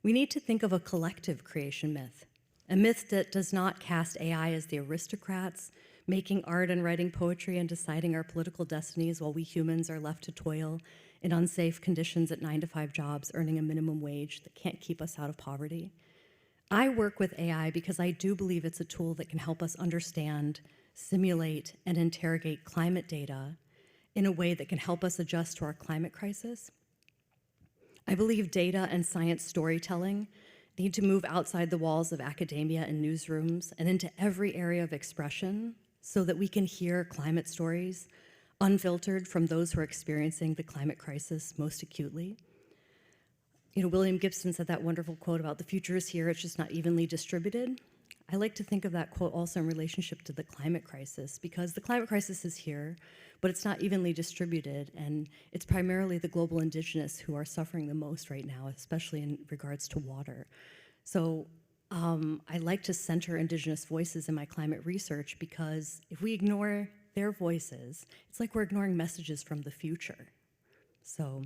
We need to think of a collective creation myth, a myth that does not cast AI as the aristocrats, making art and writing poetry and deciding our political destinies while we humans are left to toil in unsafe conditions at 9-to-5 jobs, earning a minimum wage that can't keep us out of poverty. I work with AI because I do believe it's a tool that can help us understand, simulate, and interrogate climate data in a way that can help us adjust to our climate crisis. I believe data and science storytelling need to move outside the walls of academia and newsrooms and into every area of expression so that we can hear climate stories unfiltered from those who are experiencing the climate crisis most acutely. William Gibson said that wonderful quote about the future is here, it's just not evenly distributed. I like to think of that quote also in relationship to the climate crisis, because the climate crisis is here, but it's not evenly distributed, and it's primarily the global indigenous who are suffering the most right now, especially in regards to water. So I like to center indigenous voices in my climate research, because if we ignore their voices, it's like we're ignoring messages from the future. So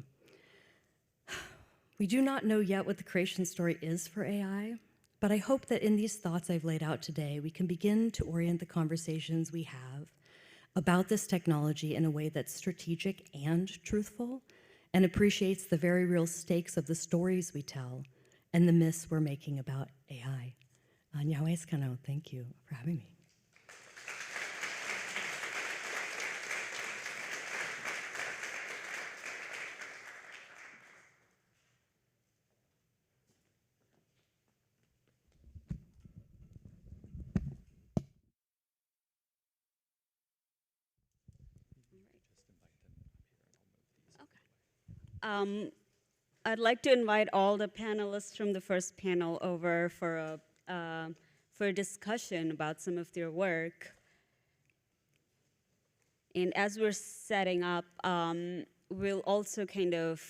we do not know yet what the creation story is for AI, but I hope that in these thoughts I've laid out today, we can begin to orient the conversations we have about this technology in a way that's strategic and truthful, and appreciates the very real stakes of the stories we tell and the myths we're making about AI. Nyaweskano, thank you for having me. I'd like to invite all the panelists from the first panel over for a discussion about some of their work. And as we're setting up, we'll also kind of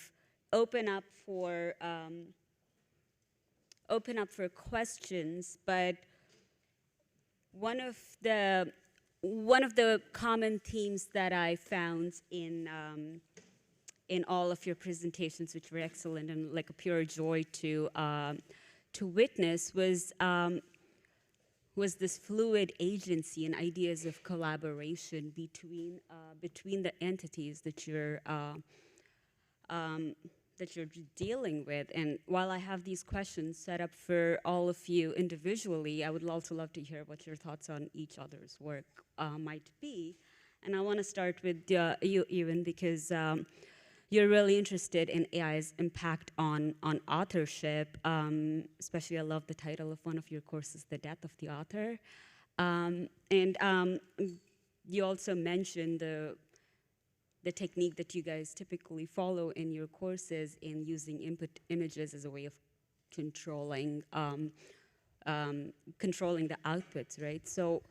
open up for questions. But one of the common themes that I found in all of your presentations, which were excellent and like a pure joy to witness, was this fluid agency and ideas of collaboration between the entities that you're dealing with. And while I have these questions set up for all of you individually, I would also love to hear what your thoughts on each other's work might be. And I want to start with you, Ewan, because you're really interested in AI's impact on authorship. Especially, I love the title of one of your courses, The Death of the Author. And you also mentioned the technique that you guys typically follow in your courses in using input images as a way of controlling the outputs, right? So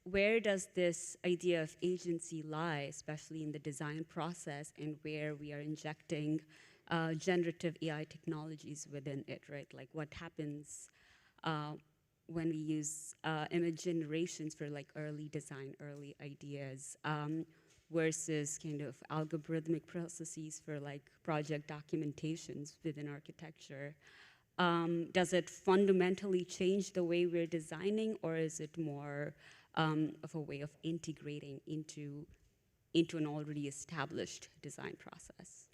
where does this idea of agency lie, especially in the design process, and where we are injecting generative AI technologies within it, right? Like what happens when we use image generations for like early design, early ideas, versus kind of algorithmic processes for like project documentations within architecture. Does it fundamentally change the way we're designing, or is it more of a way of integrating into an already established design process?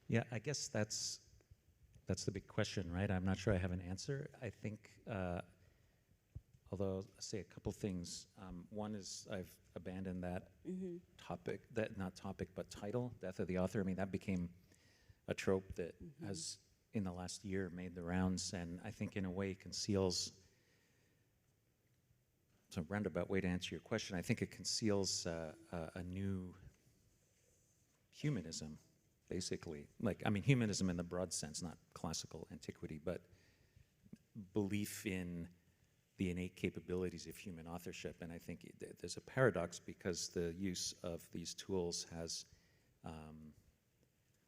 Yeah, I guess that's the big question, right? I'm not sure I have an answer. I think, although I'll say a couple things. One is I've abandoned that topic, not topic, but title, Death of the Author. I mean, that became a trope that has, in the last year, made the rounds, and I think in a way conceals, it's a roundabout way to answer your question, I think it conceals a new humanism, basically. Like, I mean, humanism in the broad sense, not classical antiquity, but belief in the innate capabilities of human authorship. And I think there's a paradox, because the use of these tools has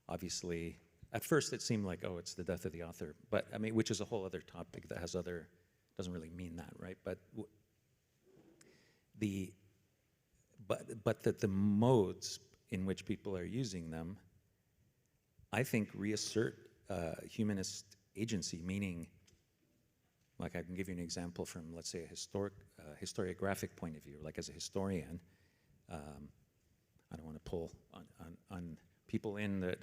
obviously, at first it seemed like, oh, it's the death of the author, but I mean, which is a whole other topic that has doesn't really mean that, right? But the modes in which people are using them, I think, reassert humanist agency, meaning, like I can give you an example from, let's say, a historiographic point of view. Like as a historian, I don't want to pull on people in that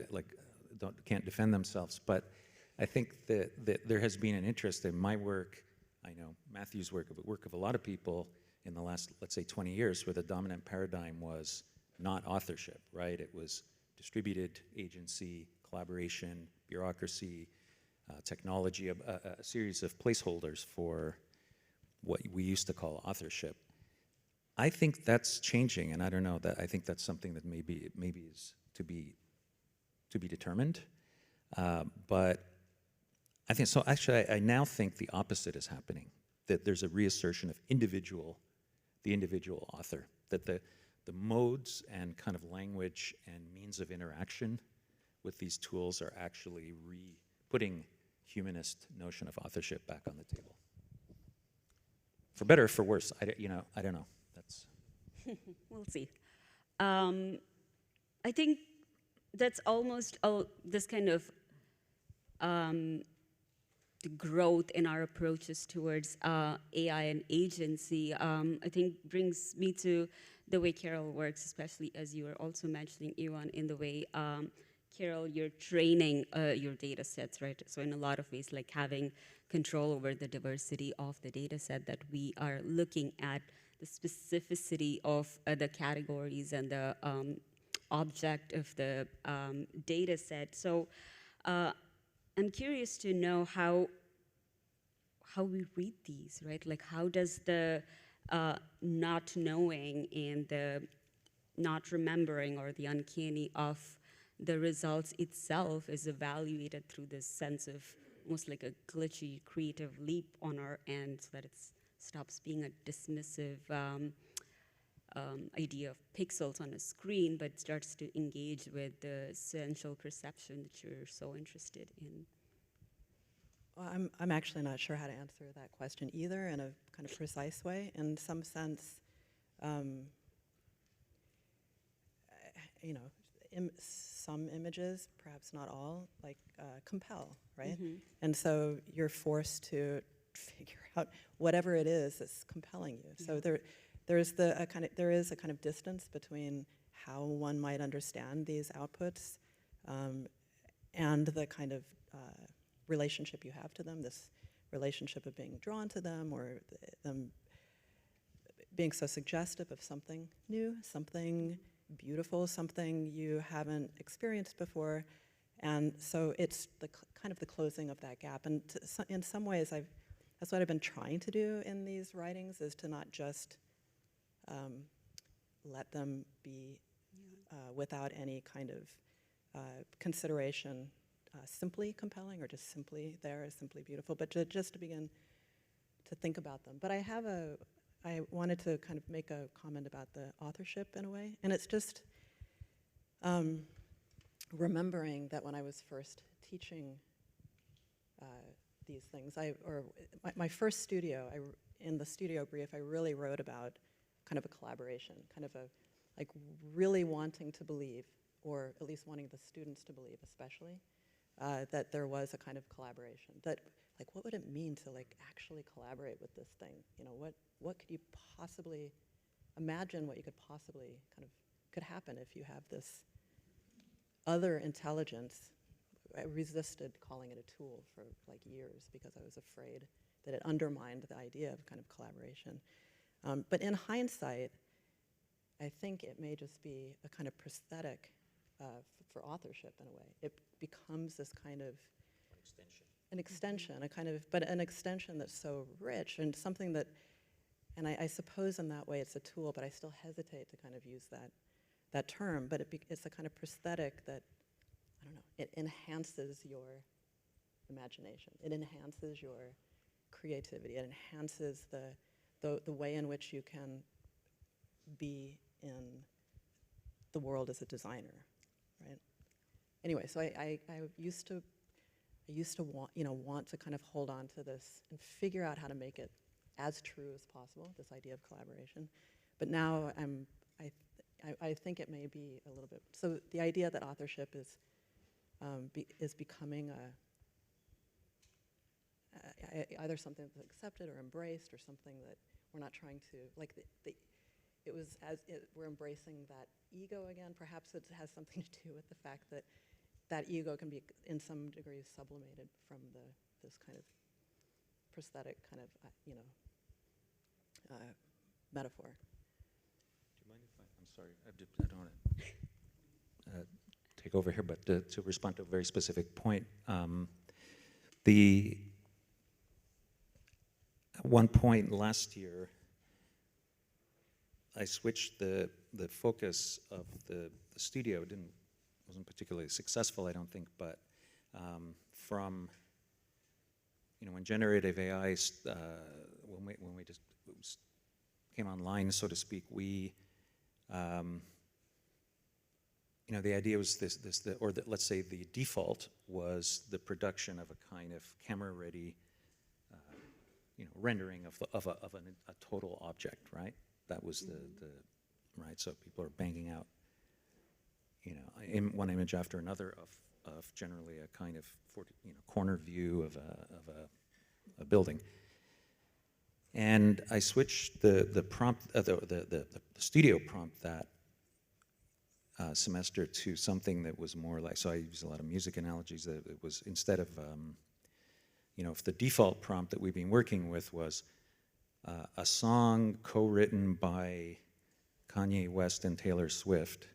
can't defend themselves, but I think that there has been an interest in my work, I know Matthew's work of a lot of people in the last, let's say, 20 years, where the dominant paradigm was not authorship, right? It was distributed agency, collaboration, bureaucracy, technology, a series of placeholders for what we used to call authorship. I think that's changing, and I don't know, that I think that's something that maybe is to be determined. But I think so. Actually, I now think the opposite is happening. That there's a reassertion of the individual author. That the modes and kind of language and means of interaction with these tools are actually putting humanist notion of authorship back on the table. For better or for worse, I don't know. That's We'll see. I think that's almost this kind of the growth in our approaches towards AI and agency, I think brings me to the way Karel works, especially as you were also mentioning, Ewan, in the way, Karel, you're training your data sets, right? So in a lot of ways, like having control over the diversity of the data set, that we are looking at the specificity of the categories and the object of the data set. So I'm curious to know how we read these, right? Like, how does the not knowing and the not remembering or the uncanny of the results itself is evaluated through this sense of almost like a glitchy creative leap on our end, so that it stops being a dismissive idea of pixels on a screen, but starts to engage with the essential perception that you're so interested in? Well, I'm actually not sure how to answer that question either in a kind of precise way. In some sense, some images, perhaps not all, like compel, right? Mm-hmm. And so you're forced to figure out whatever it is that's compelling you. Yeah. So there is a kind of distance between how one might understand these outputs and the kind of relationship you have to them, this relationship of being drawn to them, or them being so suggestive of something new, something beautiful, something you haven't experienced before. And so it's the kind of the closing of that gap. And in some ways, that's what I've been trying to do in these writings, is to not just let them be without any kind of consideration, simply compelling or just simply there, simply beautiful, but just to begin to think about them. But I wanted to kind of make a comment about the authorship in a way, and it's just remembering that when I was first teaching these things, my first studio, in the studio brief, I really wrote about kind of a collaboration, kind of a, like, really wanting to believe, or at least wanting the students to believe especially, that there was a kind of collaboration. That, like, what would it mean to, like, actually collaborate with this thing? You know, what could you possibly imagine, what you could possibly kind of could happen if you have this other intelligence? I resisted calling it a tool for like years because I was afraid that it undermined the idea of kind of collaboration. But in hindsight, I think it may just be a kind of prosthetic for authorship in a way. It becomes this kind of an extension, but an extension that's so rich and something that, and I suppose in that way it's a tool, but I still hesitate to kind of use that term. But it's a kind of prosthetic that, I don't know, it enhances your imagination. It enhances your creativity. It enhances the way in which you can be in the world as a designer, right? Anyway, so I used to want to kind of hold on to this and figure out how to make it as true as possible, this idea of collaboration. But now I think it may be a little bit, so the idea that authorship is becoming either something that's accepted or embraced, or something that we're not trying to, like, we're embracing that ego again. Perhaps it has something to do with the fact that that ego can be, in some degree, sublimated from this kind of prosthetic kind of, metaphor. Do you mind if I'm sorry, I don't want to take over here, but to respond to a very specific point, at one point last year, I switched the focus of the studio. Wasn't particularly successful, I don't think, but from when generative AI, when we just came online, so to speak, we, the idea was let's say the default was the production of a kind of camera-ready, rendering of a total object, right? That was the right. So people are banging out, one image after another of generally a kind of corner view of a building. And I switched the prompt, the studio prompt that semester to something that was more like, so I use a lot of music analogies, that it was instead of, if the default prompt that we've been working with was a song co-written by Kanye West and Taylor Swift,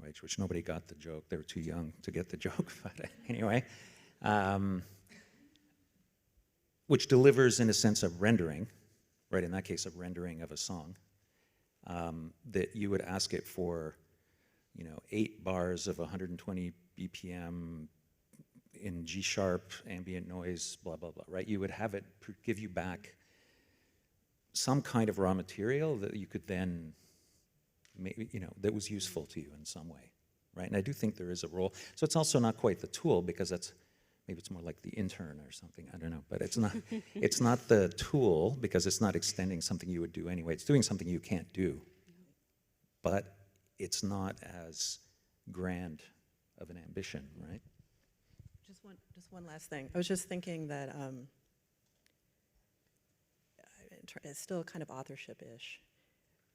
right, which nobody got the joke, they were too young to get the joke, but anyway, which delivers in a sense of rendering, right, in that case a rendering of a song, that you would ask it for 8 bars of 120 BPM in G sharp, ambient noise, blah, blah, blah, right? You would have it give you back some kind of raw material that you could then, that was useful to you in some way, right? And I do think there is a role. So it's also not quite the tool, because maybe it's more like the intern or something, I don't know. But it's not the tool, because it's not extending something you would do anyway. It's doing something you can't do. But it's not as grand of an ambition, right? Just one last thing. I was just thinking that it's still kind of authorship-ish.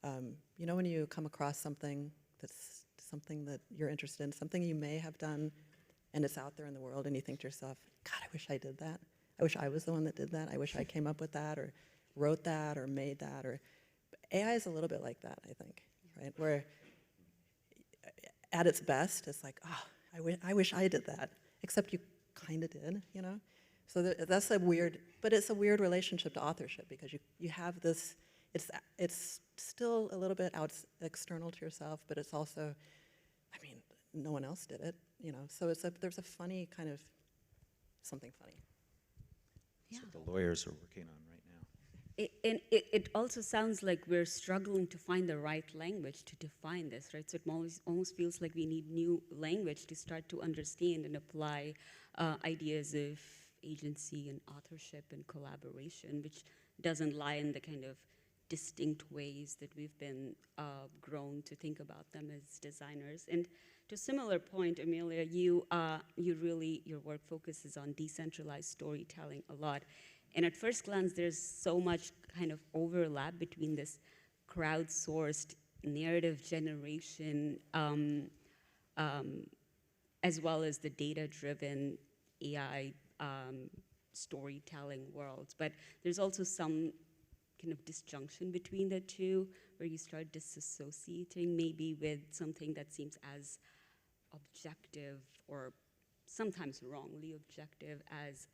When you come across something that you're interested in, something you may have done, and it's out there in the world, and you think to yourself, God, I wish I did that. I wish I was the one that did that. I wish I came up with that, or wrote that, or made that. But AI is a little bit like that, I think, right? Where at its best, it's like, I wish I did that, except you kind of did, So that's but it's a weird relationship to authorship, because you have this, it's still a little bit external to yourself, but it's also, no one else did it, So there's a funny kind of, something funny. That's what the lawyers are working on right now. It also sounds like we're struggling to find the right language to define this, right? So it almost feels like we need new language to start to understand and apply ideas of agency and authorship and collaboration, which doesn't lie in the kind of distinct ways that we've been grown to think about them as designers. And to a similar point, Amelia, your work focuses on decentralized storytelling a lot. And at first glance, there's so much kind of overlap between this crowdsourced narrative generation as well as the data-driven AI storytelling worlds. But there's also some kind of disjunction between the two, where you start disassociating maybe with something that seems as objective, or sometimes wrongly objective, as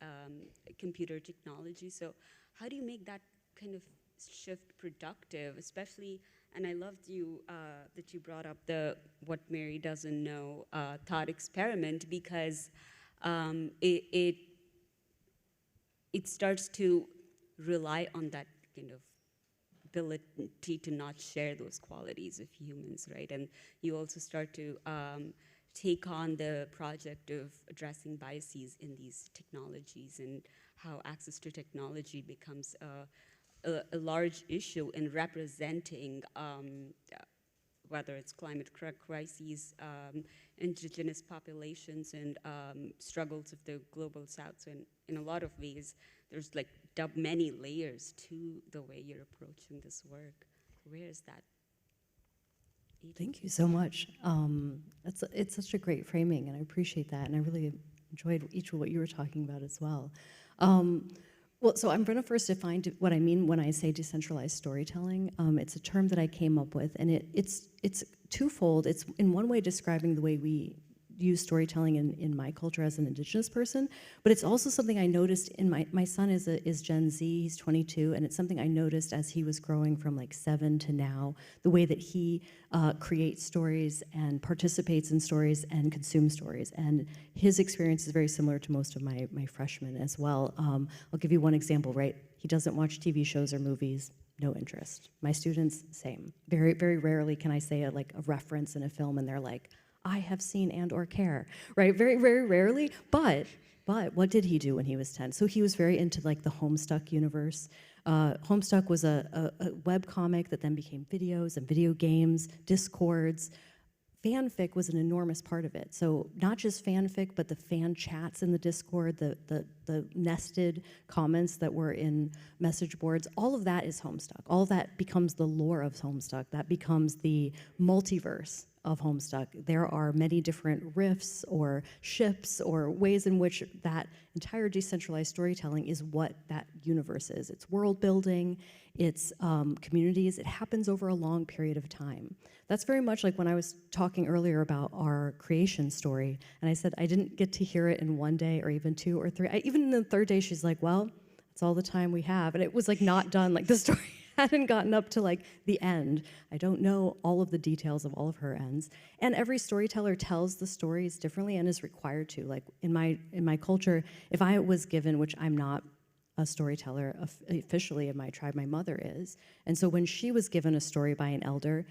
computer technology. So how do you make that kind of shift productive, especially, and I loved that you brought up the what Mary doesn't know thought experiment, because it starts to rely on that kind of ability to not share those qualities of humans, right? And you also start to take on the project of addressing biases in these technologies, and how access to technology becomes a large issue in representing whether it's climate crises, indigenous populations, and struggles of the global south. So in a lot of ways, there's like many layers to the way you're approaching this work. Where is that? Thank you so much. It's such a great framing, and I appreciate that, and I really enjoyed each of what you were talking about as well. Well, so I'm going to first define what I mean when I say decentralized storytelling. It's a term that I came up with, and it's twofold. It's in one way describing the way we use storytelling in my culture as an Indigenous person, but it's also something I noticed in my son is Gen Z, he's 22, and it's something I noticed as he was growing from like 7 to now, the way that he creates stories and participates in stories and consumes stories. And his experience is very similar to most of my freshmen as well. I'll give you one example, right? He doesn't watch TV shows or movies. No interest. My students, same. Very, very rarely can I say a reference in a film and they're like, I have seen and or care, right? Very, very rarely, but what did he do when he was 10? So he was very into like the Homestuck universe. Homestuck was a web comic that then became videos and video games, Discords. Fanfic was an enormous part of it. So not just fanfic, but the fan chats in the Discord, the nested comments that were in message boards, all of that is Homestuck. All of that becomes the lore of Homestuck. That becomes the multiverse of Homestuck. There are many different riffs or ships or ways in which that entire decentralized storytelling is what that universe is. It's world building, it's communities, it happens over a long period of time. That's very much like when I was talking earlier about our creation story, and I said I didn't get to hear it in one day or even 2 or 3. Even in the third day, she's like, well, that's all the time we have. And it was like not done, like the story hadn't gotten up to like the end. I don't know all of the details of all of her ends. And every storyteller tells the stories differently and is required to. Like in my culture, if I was given, which I'm not a storyteller officially in my tribe, my mother is. And so when she was given a story by an elder,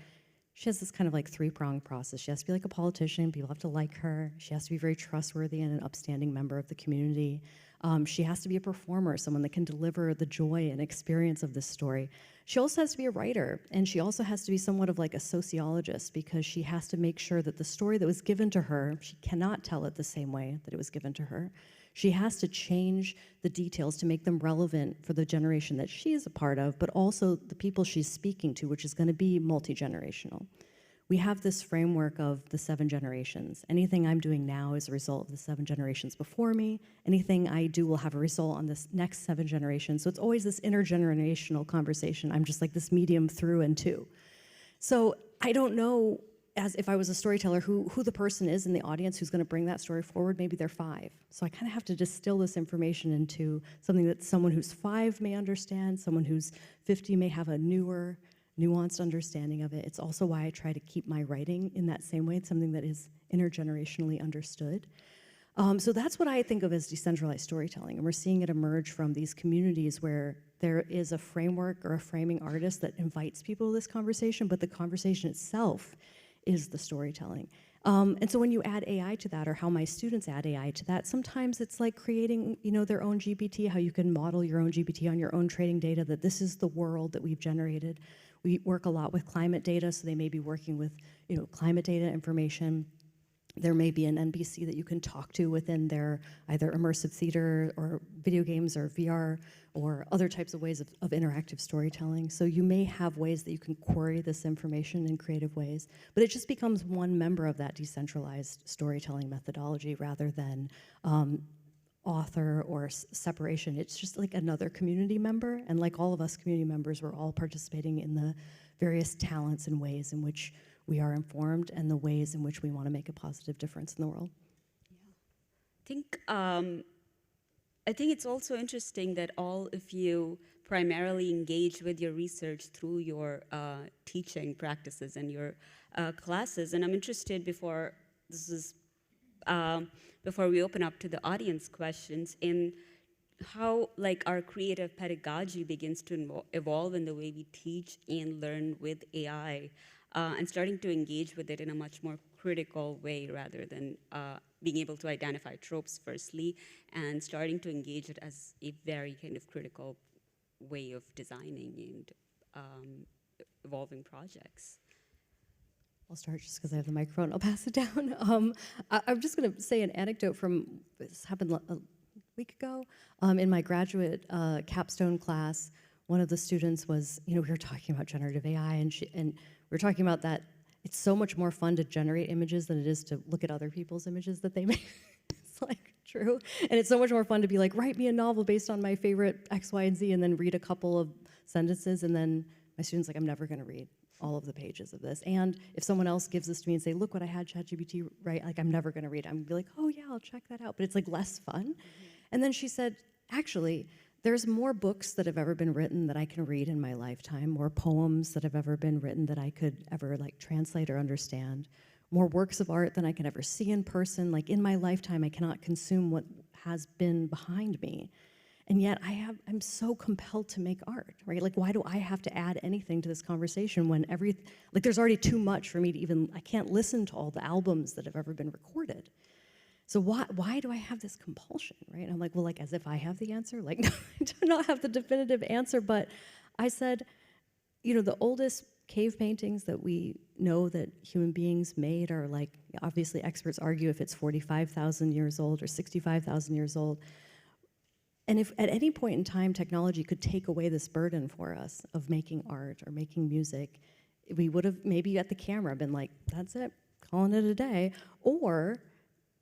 she has this kind of like 3-pronged process. She has to be like a politician, people have to like her. She has to be very trustworthy and an upstanding member of the community. She has to be a performer, someone that can deliver the joy and experience of this story. She also has to be a writer, and she also has to be somewhat of like a sociologist, because she has to make sure that the story that was given to her, she cannot tell it the same way that it was given to her. She has to change the details to make them relevant for the generation that she is a part of, but also the people she's speaking to, which is going to be multi-generational. We have this framework of the 7 generations. Anything I'm doing now is a result of the 7 generations before me. Anything I do will have a result on this next 7 generations. So it's always this intergenerational conversation. I'm just like this medium through and to. So I don't know, as if I was a storyteller, who the person is in the audience who's going to bring that story forward. Maybe they're 5. So I kind of have to distill this information into something that someone who's 5 may understand, someone who's 50 may have a newer, nuanced understanding of it. It's also why I try to keep my writing in that same way. It's something that is intergenerationally understood. So that's what I think of as decentralized storytelling. And we're seeing it emerge from these communities where there is a framework or a framing artist that invites people to this conversation, but the conversation itself is the storytelling. And so when you add AI to that, or how my students add AI to that, sometimes it's like creating, their own GPT, how you can model your own GPT on your own training data, that this is the world that we've generated. We work a lot with climate data, so they may be working with, climate data information. There may be an NPC that you can talk to within their either immersive theater or video games or VR or other types of ways of interactive storytelling. So you may have ways that you can query this information in creative ways, but it just becomes one member of that decentralized storytelling methodology rather than author or separation. It's just like another community member, and like all of us community members, we're all participating in the various talents and ways in which we are informed and the ways in which we want to make a positive difference in the world. I think it's also interesting that all of you primarily engage with your research through your teaching practices and your classes. And I'm interested, before we open up to the audience questions, in how our creative pedagogy begins to evolve in the way we teach and learn with AI, and starting to engage with it in a much more critical way rather than being able to identify tropes firstly, and starting to engage it as a very kind of critical way of designing and evolving projects. I'll start just because I have the microphone. I'll pass it down. I'm just going to say an anecdote from, this happened a week ago. In my graduate capstone class, one of the students was, we were talking about generative AI, and we were talking about that it's so much more fun to generate images than it is to look at other people's images that they make. It's like true. And it's so much more fun to be like, write me a novel based on my favorite X, Y, and Z, and then read a couple of sentences, and then my student's like, I'm never going to read. all of the pages of this. And if someone else gives this to me and say, look what I had ChatGPT write, like I'm never gonna read it. I'm gonna be like, oh yeah, I'll check that out. But it's like less fun. And then she said, actually, there's more books that have ever been written that I can read in my lifetime, more poems that have ever been written that I could ever like translate or understand, more works of art than I can ever see in person. Like in my lifetime, I cannot consume what has been behind me. And yet I'm so compelled to make art, right? Like why do I have to add anything to this conversation when like there's already too much for me to even, I can't listen to all the albums that have ever been recorded. So why do I have this compulsion, right? And I'm like, well, like as if I have the answer? Like, no, I do not have the definitive answer, but I said, you know, the oldest cave paintings that we know that human beings made are like, obviously experts argue if it's 45,000 years old or 65,000 years old. And if at any point in time technology could take away this burden for us of making art or making music, we would have maybe at the camera been like, that's it, calling it a day. Or,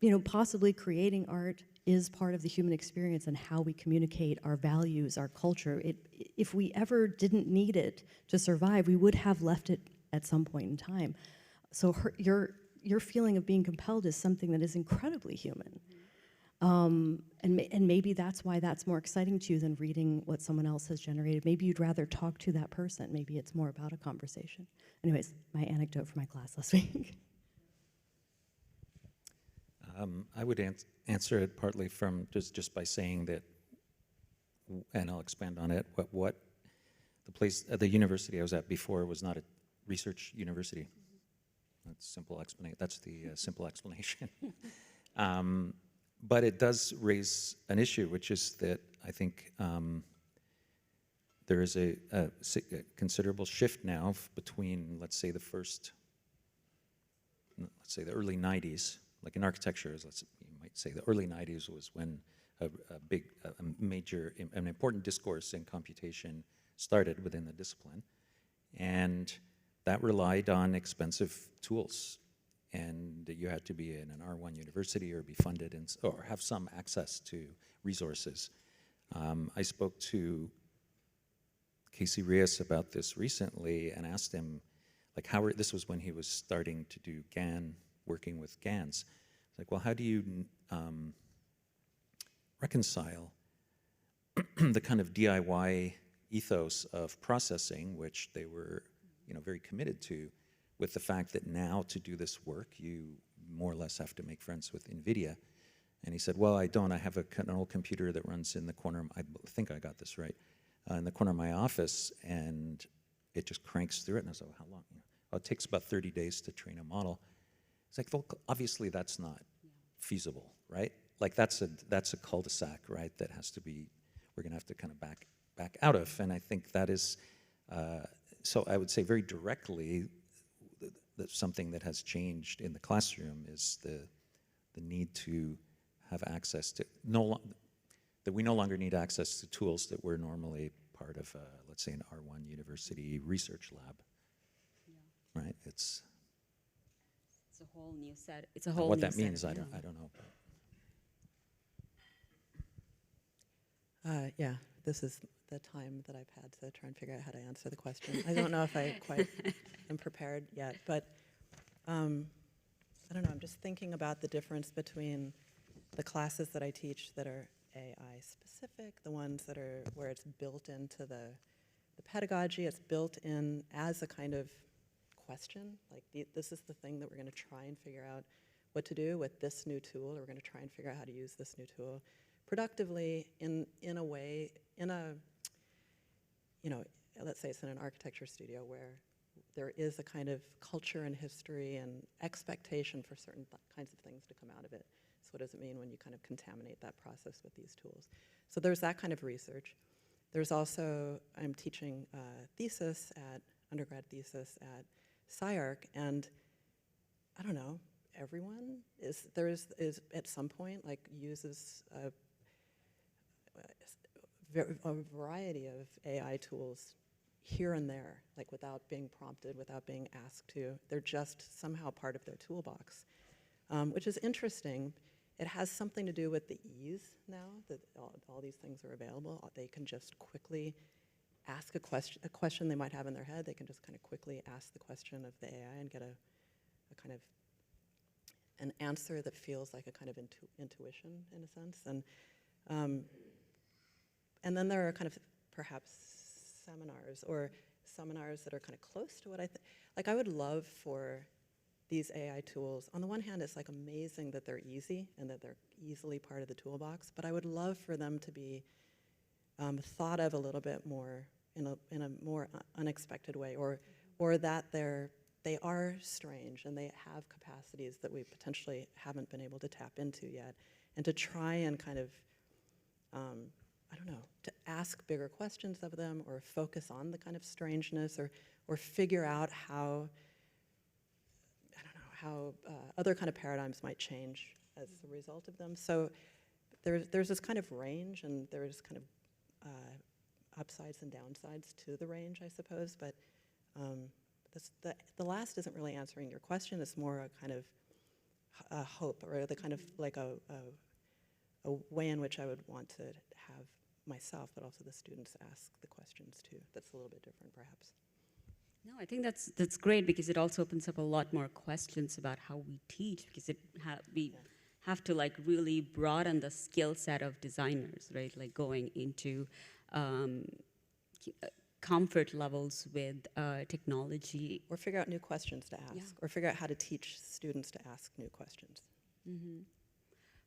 you know, possibly creating art is part of the human experience and how we communicate our values, our culture. If we ever didn't need it to survive, we would have left it at some point in time. So your feeling of being compelled is something that is incredibly human. And maybe that's why that's more exciting to you than reading what someone else has generated. Maybe you'd rather talk to that person. Maybe it's more about a conversation. Anyways, my anecdote for my class last week. I would answer it partly from just by saying that, and I'll expand on it, what the university I was at before was not a research university. That's simple explanation. That's the simple explanation. But it does raise an issue, which is that I think there is a considerable shift now between, let's say, the early 90s, like in architecture, you might say the early 90s was when a major, an important discourse in computation started within the discipline. And that relied on expensive tools. And you had to be in an R1 university or be funded or have some access to resources. I spoke to Casey Rios about this recently and asked him, like, this was when he was starting to do GAN, working with GANs. It's like, well, how do you reconcile the kind of DIY ethos of processing, which they were, you know, very committed to, with the fact that now to do this work, you more or less have to make friends with NVIDIA. And he said, well, I don't. I have an old computer that runs in the corner, I think I got this right, in the corner of my office, and it just cranks through it. And I said, well, how long? Oh, it takes about 30 days to train a model. It's like, well, obviously that's not feasible, right? Like that's a cul-de-sac, right, that has to be, we're gonna have to kind of back out of. And I think that is, so I would say very directly, that something that has changed in the classroom is the need to have access to, that we no longer need access to tools that were normally part of, let's say, an R1 university research lab, right? It's a whole new set. It's a whole what new that set means, of- I don't know. Yeah, this is the time that I've had to try and figure out how to answer the question. I don't know if I quite am prepared yet, but I don't know, I'm just thinking about the difference between the classes that I teach that are AI specific, the ones that are where it's built into the pedagogy, it's built in as a kind of question, like this is the thing that we're going to try and figure out what to do with this new tool, or we're going to try and figure out how to use this new tool productively in a way, in a, you know, let's say it's in an architecture studio where there is a kind of culture and history and expectation for certain kinds of things to come out of it. So what does it mean when you kind of contaminate that process with these tools? So there's that kind of research. There's also, I'm teaching thesis undergrad thesis at SCI-Arc, and I don't know, everyone is at some point like uses a variety of AI tools here and there, like without being prompted, without being asked to. They're just somehow part of their toolbox, which is interesting. It has something to do with the ease now that all these things are available. They can just quickly ask a question they might have in their head. They can just kind of quickly ask the question of the AI and get a kind of an answer that feels like a kind of intuition in a sense. And then there are kind of perhaps seminars that are kind of close to what I think. Like I would love for these AI tools, on the one hand, it's like amazing that they're easy and that they're easily part of the toolbox, but I would love for them to be thought of a little bit more in a more unexpected way, or that they are strange and they have capacities that we potentially haven't been able to tap into yet, and to try and kind of, I don't know, to ask bigger questions of them, or focus on the kind of strangeness, or figure out how, I don't know, how other kind of paradigms might change as a result of them. So there's this kind of range, and there's kind of upsides and downsides to the range, I suppose, but the last isn't really answering your question. It's more a kind of a hope, or the kind of like a way in which I would want to have myself, but also the students ask the questions too. That's a little bit different, perhaps. No, I think that's great, because it also opens up a lot more questions about how we teach, because we have to like really broaden the skill set of designers, right? Like going into comfort levels with technology. Or figure out new questions to ask, or figure out how to teach students to ask new questions. Mm-hmm.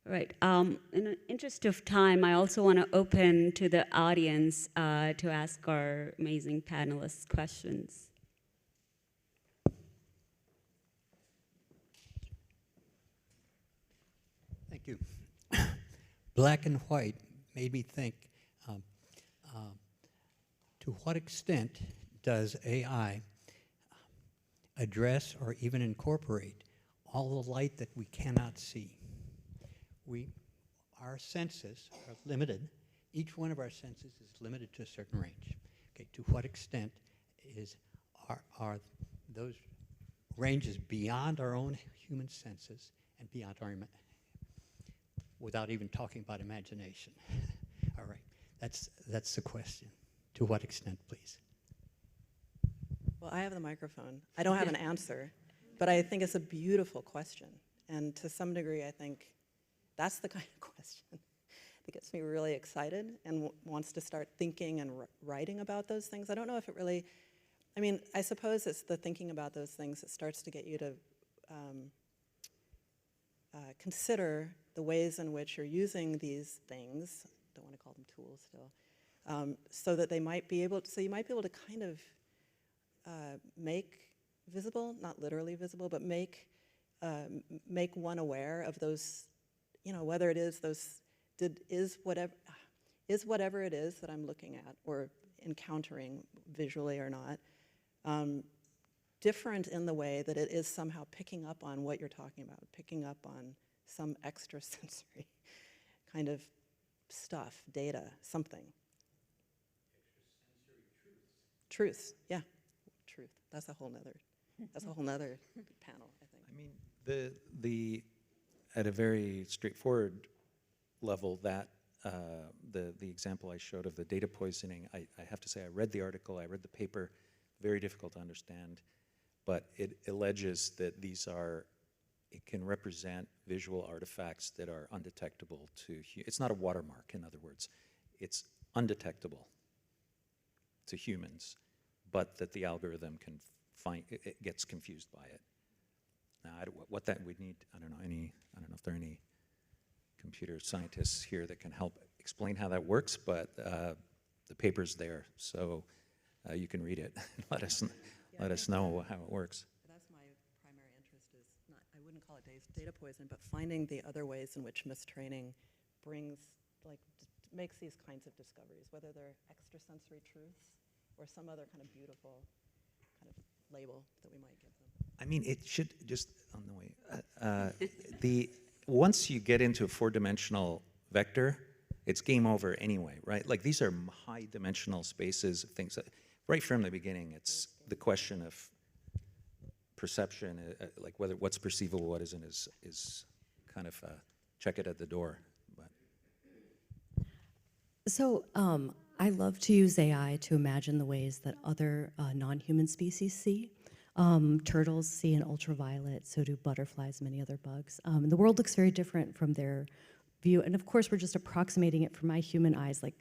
Right. In the interest of time, I also want to open to the audience to ask our amazing panelists questions. Thank you. Black and white made me think, to what extent does AI address or even incorporate all the light that we cannot see? Our senses are limited. Each one of our senses is limited to a certain range. Okay, to what extent are those ranges beyond our own human senses and beyond our without even talking about imagination? All right, that's the question. To what extent, please? Well, I have the microphone. I don't have an answer, but I think it's a beautiful question. And to some degree, I think that's the kind of question that gets me really excited and wants to start thinking and writing about those things. I don't know if it really, I mean, I suppose it's the thinking about those things that starts to get you to consider the ways in which you're using these things, don't want to call them tools still, so that they might be able to, so you might be able to kind of make visible, not literally visible, but make one aware of those, you know, whether it is those, is whatever it is that I'm looking at or encountering visually or not, different in the way that it is somehow picking up on what you're talking about, picking up on some extra sensory kind of stuff, data, something. Truth, yeah, truth. That's a whole nother panel, I think. I mean, the at a very straightforward level, that the example I showed of the data poisoning, I have to say I read the article, I read the paper, very difficult to understand, but it alleges that it can represent visual artifacts that are undetectable to, it's not a watermark, in other words, it's undetectable to humans, but that the algorithm can find, it gets confused by it. Now, what that would need, I don't know if there are any computer scientists here that can help explain how that works, but the paper's there, so you can read it and let us know how it works. That's my primary interest, is not, I wouldn't call it data poison, but finding the other ways in which mistraining brings, like, makes these kinds of discoveries, whether they're extrasensory truths or some other kind of beautiful kind of label that we might give them. I mean, it should just, on the way, once you get into a 4-dimensional vector, it's game over anyway, right? Like, these are high-dimensional spaces, things that, right from the beginning, it's the question of perception, like whether what's perceivable, what isn't, is kind of check it at the door. But. So I love to use AI to imagine the ways that other non-human species see. Turtles see in ultraviolet, so do butterflies, many other bugs. And the world looks very different from their view. And of course, we're just approximating it from my human eyes. Like,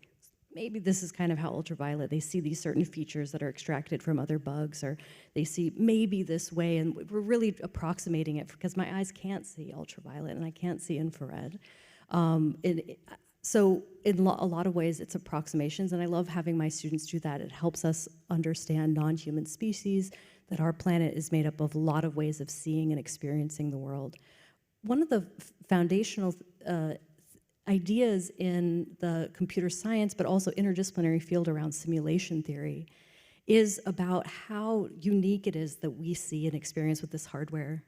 maybe this is kind of how ultraviolet, they see these certain features that are extracted from other bugs, or they see maybe this way, and we're really approximating it because my eyes can't see ultraviolet and I can't see infrared. So in a lot of ways, it's approximations, and I love having my students do that. It helps us understand non-human species, that our planet is made up of a lot of ways of seeing and experiencing the world. One of the foundational ideas in the computer science, but also interdisciplinary field around simulation theory, is about how unique it is that we see and experience with this hardware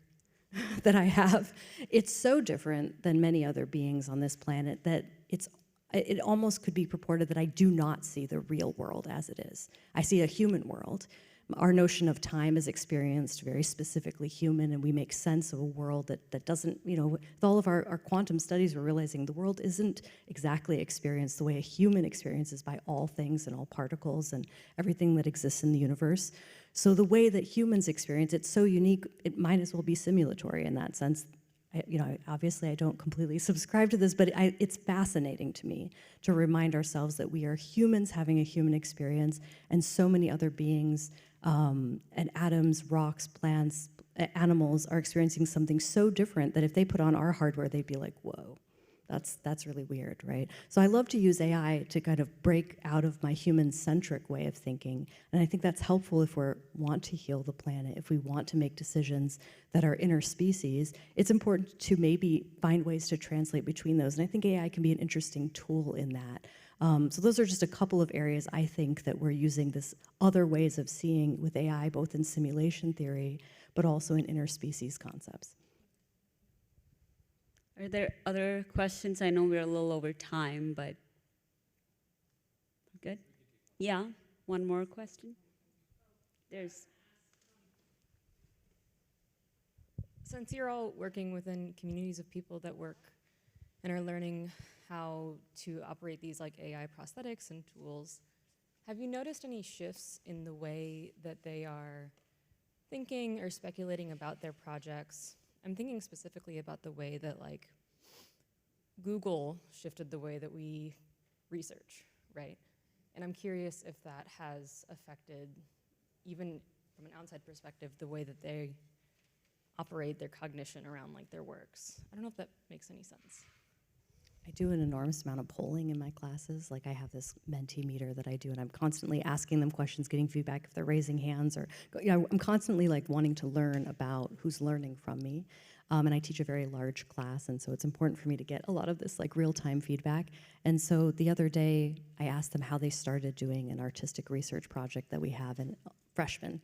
that I have. It's so different than many other beings on this planet that it almost could be purported that I do not see the real world as it is. I see a human world. Our notion of time is experienced very specifically human, and we make sense of a world that doesn't, with all of our quantum studies, we're realizing the world isn't exactly experienced the way a human experiences by all things and all particles and everything that exists in the universe. So the way that humans experience it's so unique, it might as well be simulatory in that sense. Obviously I don't completely subscribe to this, but it's fascinating to me to remind ourselves that we are humans having a human experience, and so many other beings and atoms, rocks, plants, animals are experiencing something so different that if they put on our hardware, they'd be like, whoa. That's really weird, right? So I love to use AI to kind of break out of my human-centric way of thinking, and I think that's helpful if we want to heal the planet, if we want to make decisions that are interspecies. It's important to maybe find ways to translate between those, and I think AI can be an interesting tool in that. So those are just a couple of areas I think that we're using this other ways of seeing with AI, both in simulation theory, but also in interspecies concepts. Are there other questions? I know we're a little over time, but good? Yeah, one more question. Since you're all working within communities of people that work and are learning how to operate these like AI prosthetics and tools, have you noticed any shifts in the way that they are thinking or speculating about their projects? I'm thinking specifically about the way that like Google shifted the way that we research, right? And I'm curious if that has affected, even from an outside perspective, the way that they operate their cognition around like their works. I don't know if that makes any sense. I do an enormous amount of polling in my classes. Like I have this mentee meter that I do, and I'm constantly asking them questions, getting feedback if they're raising hands, or I'm constantly like wanting to learn about who's learning from me. And I teach a very large class, and so it's important for me to get a lot of this like real-time feedback. And so the other day, I asked them how they started doing an artistic research project that we have in freshmen,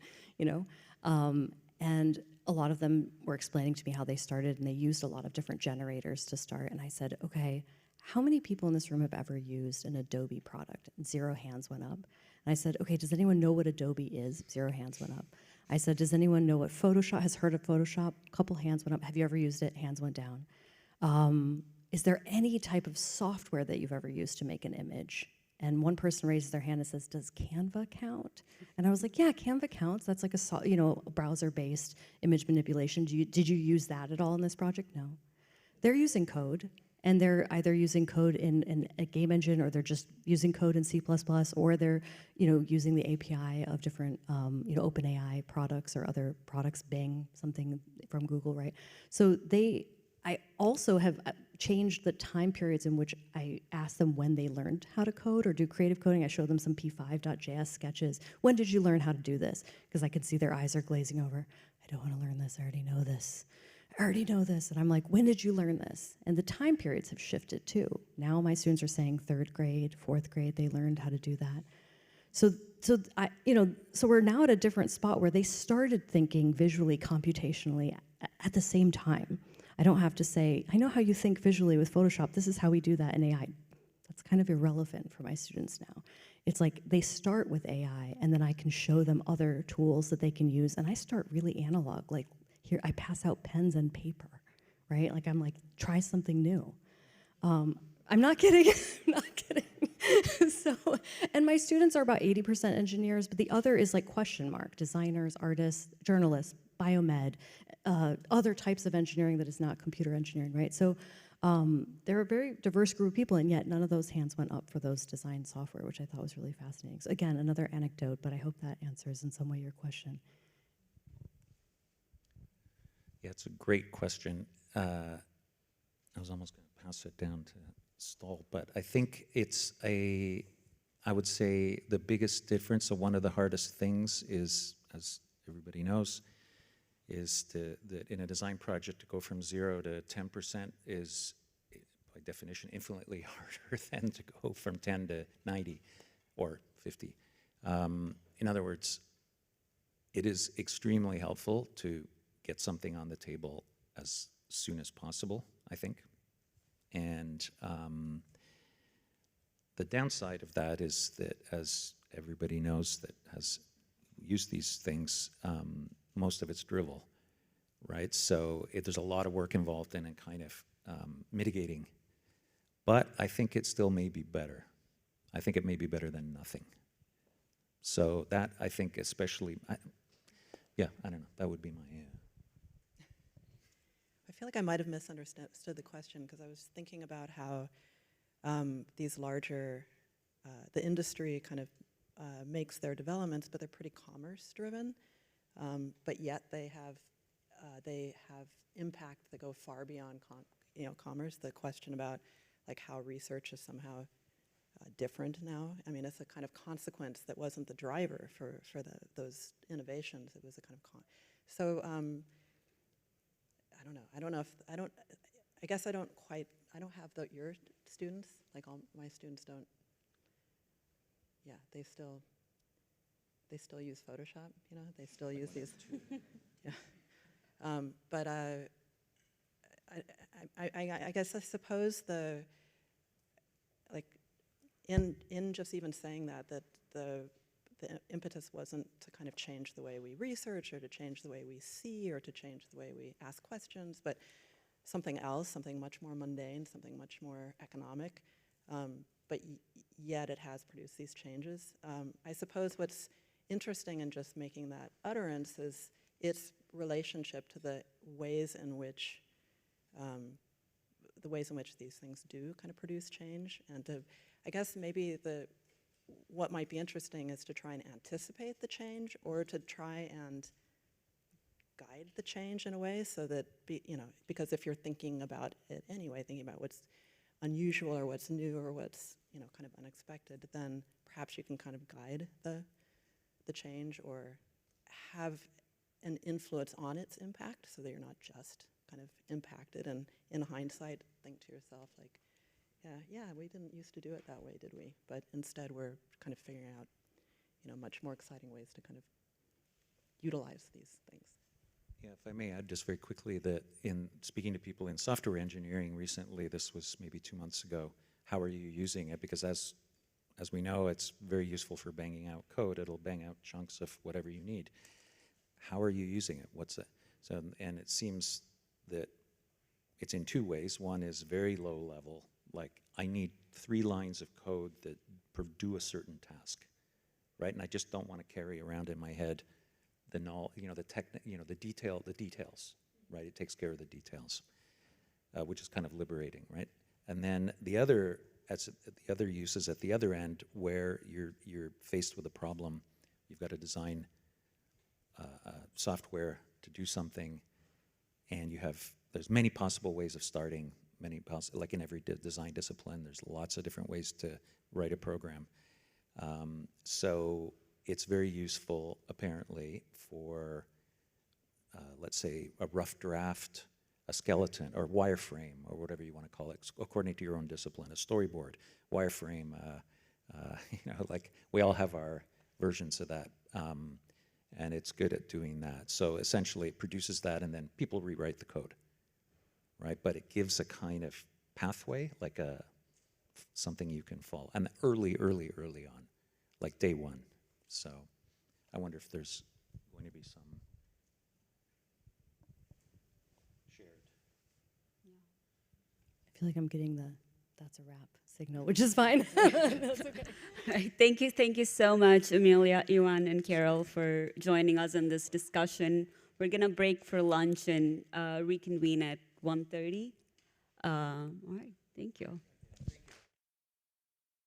and a lot of them were explaining to me how they started, and they used a lot of different generators to start. And I said, okay, how many people in this room have ever used an Adobe product? And 0 hands went up. And I said, okay, does anyone know what Adobe is? 0 hands went up. I said, does anyone know what Photoshop, has heard of Photoshop? A couple hands went up. Have you ever used it? Hands went down. Is there any type of software that you've ever used to make an image? And one person raises their hand and says, does Canva count? And I was like, yeah, Canva counts. That's like a browser-based image manipulation. Did you use that at all in this project? No. They're using code, and they're either using code in a game engine, or they're just using code in C++, or they're using the API of different OpenAI products or other products, Bing, something from Google, right? So I also have changed the time periods in which I ask them when they learned how to code or do creative coding. I show them some P5.js sketches. When did you learn how to do this? Because I can see their eyes are glazing over. I don't want to learn this. I already know this. I already know this. And I'm like, when did you learn this? And the time periods have shifted too. Now my students are saying 3rd grade, 4th grade, they learned how to do that. So we're now at a different spot where they started thinking visually, computationally at the same time. I don't have to say, I know how you think visually with Photoshop. This is how we do that in AI. That's kind of irrelevant for my students now. It's like they start with AI, and then I can show them other tools that they can use, and I start really analog. Like here, I pass out pens and paper, right? Like I'm like, try something new. I'm not kidding. I'm not kidding. So, and my students are about 80% engineers, but the other is like question mark, designers, artists, journalists, biomed, other types of engineering that is not computer engineering, right? So they're a very diverse group of people, and yet none of those hands went up for those design software, which I thought was really fascinating. So again, another anecdote, but I hope that answers in some way your question. Yeah, it's a great question. I was almost going to pass it down to Stoll, but I think it's I would say the biggest difference, so one of the hardest things is, as everybody knows, is that in a design project to go from 0 to 10% is, by definition, infinitely harder than to go from 10 to 90 or 50. In other words, it is extremely helpful to get something on the table as soon as possible, I think. And the downside of that is that, as everybody knows that has used these things, most of it's drivel, right? So there's a lot of work involved in kind of mitigating. But I think it still may be better. I think it may be better than nothing. So that, I think, especially, I don't know, that would be my... I feel like I might have misunderstood the question, because I was thinking about how these larger, the industry kind of makes their developments, but they're pretty commerce-driven, but yet they have impact that go far beyond commerce. The question about like how research is somehow different now. I mean, it's a kind of consequence that wasn't the driver for those innovations. It was a kind of so. I don't know if I guess I don't have your students, like all my students don't. Yeah, they still use Photoshop, they still use these. Yeah. But I guess I suppose in just even saying that the impetus wasn't to kind of change the way we research or to change the way we see or to change the way we ask questions, but something else, something much more mundane, something much more economic, but yet it has produced these changes. I suppose what's interesting in just making that utterance is its relationship to the ways in which these things do kind of produce change, and I guess maybe what might be interesting is to try and anticipate the change, or to try and guide the change in a way, so that because if you're thinking about it anyway, thinking about what's unusual or what's new or what's kind of unexpected, then perhaps you can kind of guide the change or have an influence on its impact, so that you're not just kind of impacted and in hindsight think to yourself like, yeah, we didn't used to do it that way, did we? But instead we're kind of figuring out, much more exciting ways to kind of utilize these things. Yeah, if I may add just very quickly that in speaking to people in software engineering recently, this was maybe 2 months ago, how are you using it? Because as we know, it's very useful for banging out code. It'll bang out chunks of whatever you need. How are you using it? What's it? So, and it seems that it's in 2 ways. One is very low level, like I need 3 lines of code that do a certain task, right? And I just don't want to carry around in my head the details, right? It takes care of the details, which is kind of liberating, right? And then the other use is at the other end, where you're faced with a problem. You've got to design software to do something, and there's many possible ways of starting. Like in every design discipline, there's lots of different ways to write a program. So it's very useful, apparently, for, let's say, a rough draft, a skeleton, or wireframe, or whatever you want to call it, according to your own discipline, a storyboard, wireframe, like we all have our versions of that, and it's good at doing that. So essentially, it produces that, and then people rewrite the code, right? But it gives a kind of pathway, like something you can follow, and early on, like day 1. So I wonder if there's going to be some shared. I feel like I'm getting the that's a wrap signal, which is fine. That's okay. All right, thank you so much, Amelia, Ewan, and Karel, for joining us in this discussion. We're gonna break for lunch and reconvene at 1:30. All right, thank you.